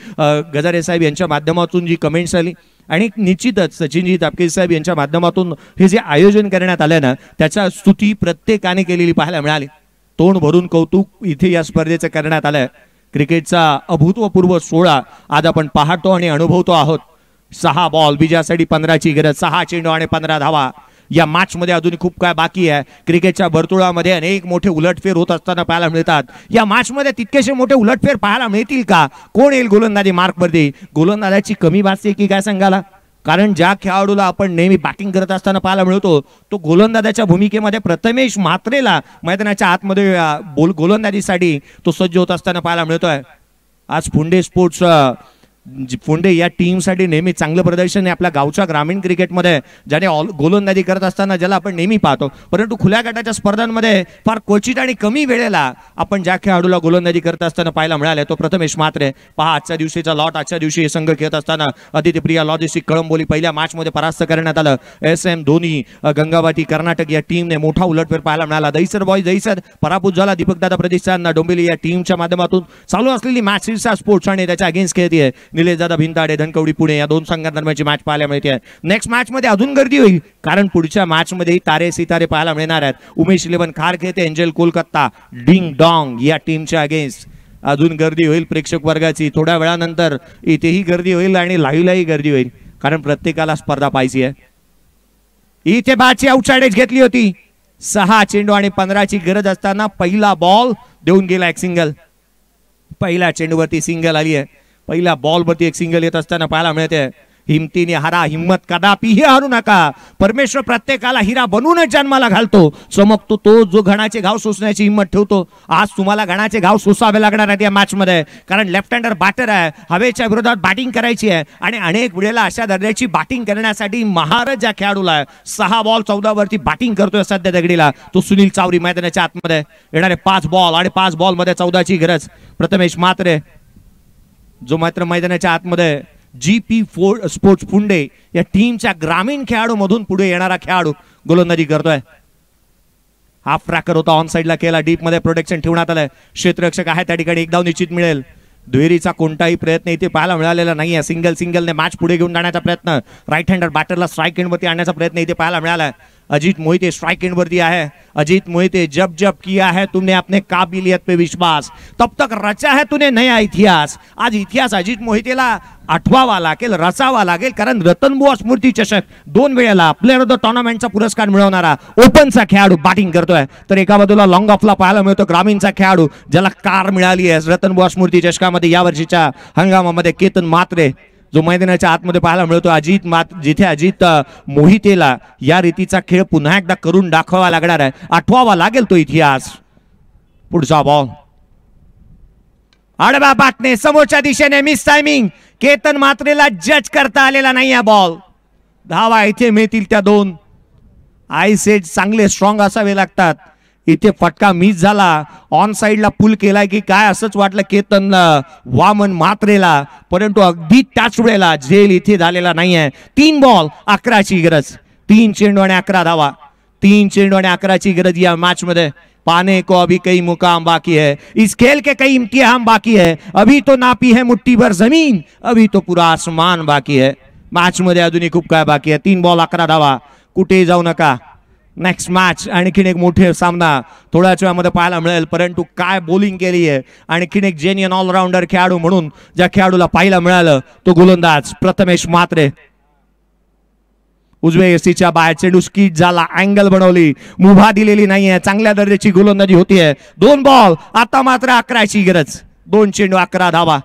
गजारे साहेब यांच्या माध्यमातून जी कमेंट्स आली आणि निश्चितच सचिनजी तापकीर साहेब यांच्या माध्यमातून हे जे आयोजन करण्यात आलं ना त्याच्या स्तुती प्रत्येकाने केलेली पाहायला मिळाली. तोंड भरून कौतुक इथे या स्पर्धेचं करण्यात आलंय. क्रिकेटचा अभूतपूर्व सोहळा आज आपण पाहतो आणि अनुभवतो आहोत. 6 बॉल, विजयासाठी 15ची गरज. 6 चेंडू आणि 15 धावा. या मॅच मध्ये अजून खूप काय बाकी आहे. क्रिकेटच्या वर्तुळामध्ये अनेक मोठे उलटफेर होत असताना पाहायला मिळतात. या मॅच मध्ये तितकेसे मोठे उलटफेर पाहायला मिळतील का? कोण येईल गोलंदाजी मार्कवरती? गोलंदाजाची कमी भासते की काय सांगाला? कारण ज्या खेळाडूला आपण नेहमी बॅटिंग करत असताना पाहायला मिळतो तो गोलंदाजाच्या भूमिकेमध्ये प्रथमेश म्हात्रेला मैदानाच्या आतमध्ये गोलंदाजीसाठी तो सज्ज होत असताना पाहायला मिळतोय. आज फुंडे स्पोर्ट्स फुंडे या टीमसाठी नेहमी चांगलं प्रदर्शन आहे आपल्या गावच्या ग्रामीण क्रिकेटमध्ये, ज्याने गोलंदाजी करत असताना ज्याला आपण नेहमी पाहतो. परंतु खुल्या गटाच्या स्पर्धांमध्ये फार क्वचित आणि कमी वेळेला आपण ज्या खेळाडूला गोलंदाजी करत असताना पाहायला मिळाले तो प्रथमेश म्हात्रे. पहा आजच्या दिवशीचा लॉट. आजच्या दिवशी हे संघ खेळत असताना आदित्यप्रिया लॉजिस्टिक कळंबोली पहिल्या मॅच मध्ये परास्त करण्यात आलं. SM धोनी गंगावाटी कर्नाटक या टीमने मोठा उलटफेर पाहायला मिळाला. दहिसर बॉयज दहिसर पराभूत झाला. दीपकदादा प्रतिष्ठान डोंबिवली या टीमच्या माध्यमातून चालू असलेली मॅच सिरसा स्पोर्ट्स आणि त्याच्या अगेन्स्ट खेळते निलेशदादा भिंताडे धनकवडी पुणे या 2 संघांदरम्यानची मॅच पाहायला मिळते. नेक्स्ट मॅच मध्ये अजून गर्दी होईल कारण पुढच्या मॅच मध्ये तारे सितारे पाहायला मिळणार आहेत. उमेश 11 खार खेळते एंजल कोलकाता डिंग डॉंग या टीमच्या अगेन्स्ट. अजून गर्दी होईल प्रेक्षक वर्गाची. थोड्या वेळानंतर इथेही गर्दी होईल आणि लाईव्हलाही गर्दी होईल कारण प्रत्येकाला स्पर्धा पाहिजे आहे. इथे बॅटची आउटसाइड घेतली होती. 6 चेंडू आणि 15ची गरज असताना पहिला बॉल देऊन गेला एक सिंगल. पहिल्या चेंडूवरती सिंगल आली आहे. पहिल्या बॉलवरती एक सिंगल येत असताना पाहायला मिळते. हिमतीने हारा, हिम्मत कदापिही हारू नका. परमेश्वर प्रत्येकाला हिरा बनवूनच जन्माला घालतो. चमकतो तो जो घणाचे घाव सोसण्याची हिंमत ठेवतो. आज तुम्हाला घणाचे घाव सोसावे लागणार आहेत या मॅच मध्ये, कारण लेफ्ट हँडर बॅटर आहे, हवेच्या विरोधात बॅटिंग करायची आहे आणि अनेक वेळेला अशा दर्जाची बॅटिंग करण्यासाठी महारथ ज्या खेळाडूला आहे. 6 बॉल 14 वरती बॅटिंग करतोय सध्या दगडीला तो सुनील चावरी. मैदानाच्या आतमध्ये येणारे 5 बॉल आणि 5 बॉल मध्ये 14ची गरज. प्रथमेश म्हात्रे जो मात्र मैदानाच्या आतमध्ये GP स्पोर्ट्स पुंडे या टीमच्या ग्रामीण खेळाडू मधून पुढे येणारा खेळाडू गोलंदाजी करतोय. हाफ ट्रॅकर होता, ऑन साइडला केला, डीप मध्ये प्रोटेक्शन ठेवण्यात आलंय. क्षेत्ररक्षक आहे त्या ठिकाणी, एक धाव निश्चित मिळेल. दुहेरीचा कोणताही प्रयत्न इथे पाहायला मिळालेला नाहीये. सिंगलने मॅच पुढे घेऊन जाण्याचा प्रयत्न, राईट हँडर बॅटरला स्ट्राईक एंडवरती आणण्याचा प्रयत्न इथे पाहायला मिळाला. अजीत मोहिते स्ट्राइक एंड वर्दी है. अजीत मोहिते जब जब किया है तुमने अपने काबिलियत पे विश्वास, तब तक रचा है तूने नया इतिहास. आज इतिहास अजित मोहितेला आठवावा लागेल, रचावा लागेल, कारण रतनबुवा स्मृती चषक 2 वेळेला प्लेअर ऑफ द टुर्नामेंटचा पुरस्कार मिळवणारा ओपनचा खेळाडू बॅटिंग करतोय. तर एका बाजूला लॉंग ऑफला पाहायला मिळतो ग्रामीणचा खेळाडू ज्याला कार मिळाली आहे रतनबुवा स्मृती चषकामध्ये या वर्षीच्या हंगामामध्ये केतन म्हात्रे, जो मैदानाच्या आतमध्ये पाहायला मिळतो. जिथे अजित मोहितेला या रीतीचा खेळ पुन्हा एकदा करून दाखवावा लागणार आहे, आठवावा लागेल तो इतिहास. पुढचा बॉल आडव्या बाटने समोरच्या दिशेने, मिस टायमिंग. केतन म्हात्रेला जज करता आलेला नाही आहे बॉल. धावा इथे मिळतील त्या 2. आय सेट चांगले स्ट्रॉंग असावे लागतात. इथे फटका मिस झाला, ऑन साइडला पुल केलाय की काय असंच वाटलं केतन वामन म्हात्रेला, परंतु अगदी त्याच वेळेला झेल इथे झालेला नाहीये. 3 बॉल 11ची गरज, 3 चेंडू आणि 11 धावा, 3 चेंडू आणि 11ची गरज या मॅच मध्ये. पाने को अभी कई मुकाम बाकी है, इस खेल के कई इम्तिहान बाकी है. अभी तो नापी है मुट्ठी भर जमीन, अभी तो पूरा आसमान बाकी है. मॅच मध्ये अजूनही खूप काय बाकी आहे. 3 बॉल 11 धावा, कुठेही जाऊ नका. नेक्स्ट मॅच आणखीन एक मोठे सामना थोड्याच वेळामध्ये पाहायला मिळेल, परंतु काय बॉलिंग केली आहे. आणखीन एक जेन्युइन ऑलराऊंडर खेळाडू म्हणून ज्या खेळाडूला पाहायला मिळालं तो गोलंदाज प्रथमेश म्हात्रे. उजव्या एसीच्या बाहेर चेंडू स्किट झाला, अँगल बनवली, मुभा दिलेली नाहीये, चांगल्या दर्जाची गोलंदाजी होतीये. 2 बॉल आता मात्र 11ची गरज, 2 चेंडू 11 धावा.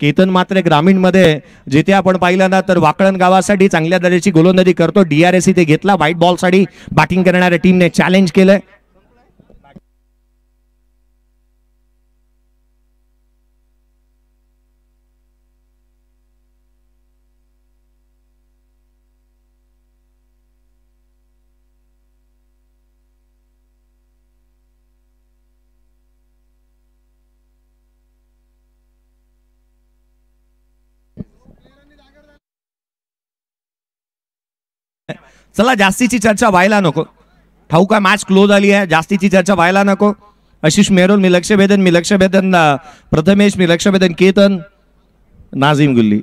केतन मात्र ग्रामीण मध्ये जिथे आपण पाहिलं ना तर वाकळण गावासाठी चांगल्या दर्जाची गोलंदाजी करतो. DRS इथे घेतला, व्हाईट बॉल साठी बॅटिंग करणाऱ्या टीमने चॅलेंज केलंय. चला जास्तीची चर्चा व्हायला नको, ठाऊक आहे मॅच क्लोज झाली आहे, जास्तीची चर्चा व्हायला नको. आशिष मेहरोल मी लक्ष भेदन प्रथमेश मी लक्ष भेदन केतन नाझीम गुल्ली.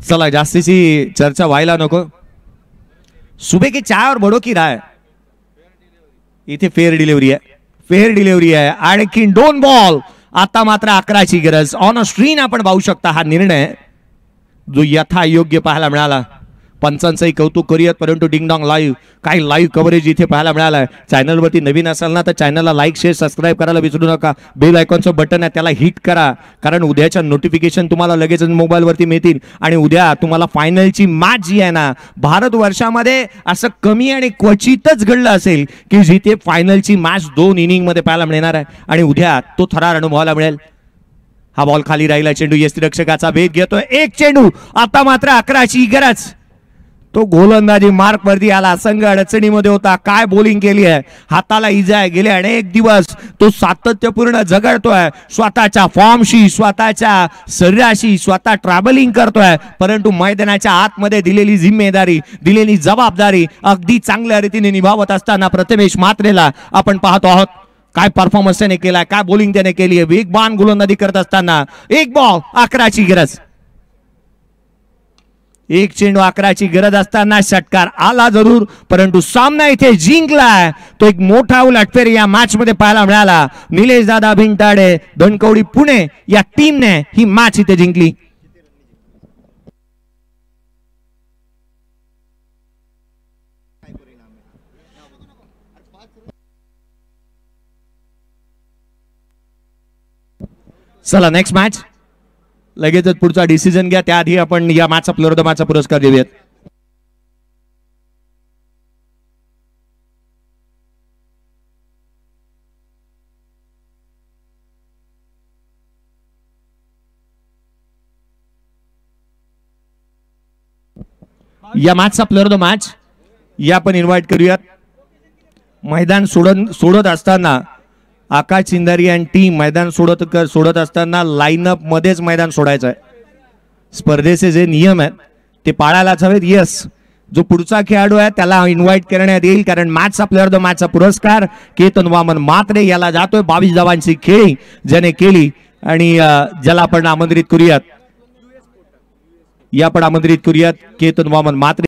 चला जास्तीची चर्चा व्हायला नको. सुबह की चाय और बड़ों की राय. इथे फेअर डिलिव्हरी आहे. आणखी 2 बॉल आता मात्र 11ची गरज. ऑन अ स्क्रीन आपण पाहू शकता हा निर्णय जो यथा योग्य पाहायला मिळाला. पंचांचंही कौतुक करूयात, परंतु डिंगडॉंग लाईव्ह काही लाईव्ह कव्हरेज इथे पाहायला मिळालं. चॅनलवरती नवीन असाल ना तर चॅनलला लाईक शेअर सबस्क्राईब करायला विसरू नका. बेल आयकॉनचं बटन आहे त्याला हिट करा, कारण उद्याच्या नोटिफिकेशन तुम्हाला लगेच मोबाईलवरती मिळतील. आणि उद्या तुम्हाला फायनलची मॅच जी आहे ना, भारत वर्षामध्ये असं कमी आणि क्वचितच घडलं असेल की जिथे फायनलची मॅच 2 इनिंग मध्ये पाहायला मिळणार आहे, आणि उद्या तो थरार अनुभवायला मिळेल. हा बॉल खाली राहिला, चेंडू यष्टिरक्षकाचा भेद घेतोय. 1 चेंडू आता मात्र 11ची गरज. तो गोलंदाजी मार्क वरती आला, संघ अडचणीमध्ये होता. काय बॉलिंग केली आहे, हाताला इजा आहे. गेले अनेक दिवस तो सातत्यपूर्ण झगडतोय स्वतःच्या फॉर्मशी, स्वतःच्या शरीराशी, स्वतः ट्रॅव्हलिंग करतोय, परंतु मैदानाच्या आतमध्ये दिलेली जिम्मेदारी, दिलेली जबाबदारी अगदी चांगल्या रीतीने निभावत असताना प्रथमेश म्हात्रेला आपण पाहतो आहोत. काय परफॉर्मन्स त्याने केलाय, काय बॉलिंग त्याने केली आहे. वेगवान गोलंदाजी करत असताना 1 बॉल 11ची गरज. 1 चेंडू 11ची गरज असताना षटकार आला जरूर, परंतु सामना इथे जिंकलाय. तो एक मोठा उलटफेर या मॅच मध्ये पाहायला मिळाला. निलेश दादा भिंताडे धनकवडी पुणे या टीमने ही मॅच इथे जिंकली. चला नेक्स्ट मॅच लगेचच पुढचा डिसिजन घ्या. त्याआधी आपण या मॅचचा प्लेअर ऑफ द मॅचचा पुरस्कार देऊयात. या मॅचचा प्लेअर ऑफ द मॅच या आपण इन्व्हाइट करूयात. मैदान सोडत असताना आकाश चिंदारी आणि टीम मैदान सोडत असताना लाईनअप मध्येच मैदान सोडायचं आहे. स्पर्धेचे जे नियम आहेत ते पाळायलाच हवेत. येस, जो पुढचा खेळाडू आहे त्याला इन्व्हाइट करण्यात येईल, कारण मॅचचा प्लेअर ऑफ द मॅचचा पुरस्कार केतन वामन म्हात्रे याला जातोय. 22 धावांची खेळी ज्याने केली आणि ज्याला आपण आमंत्रित करूयात केतन वामन म्हात्रे.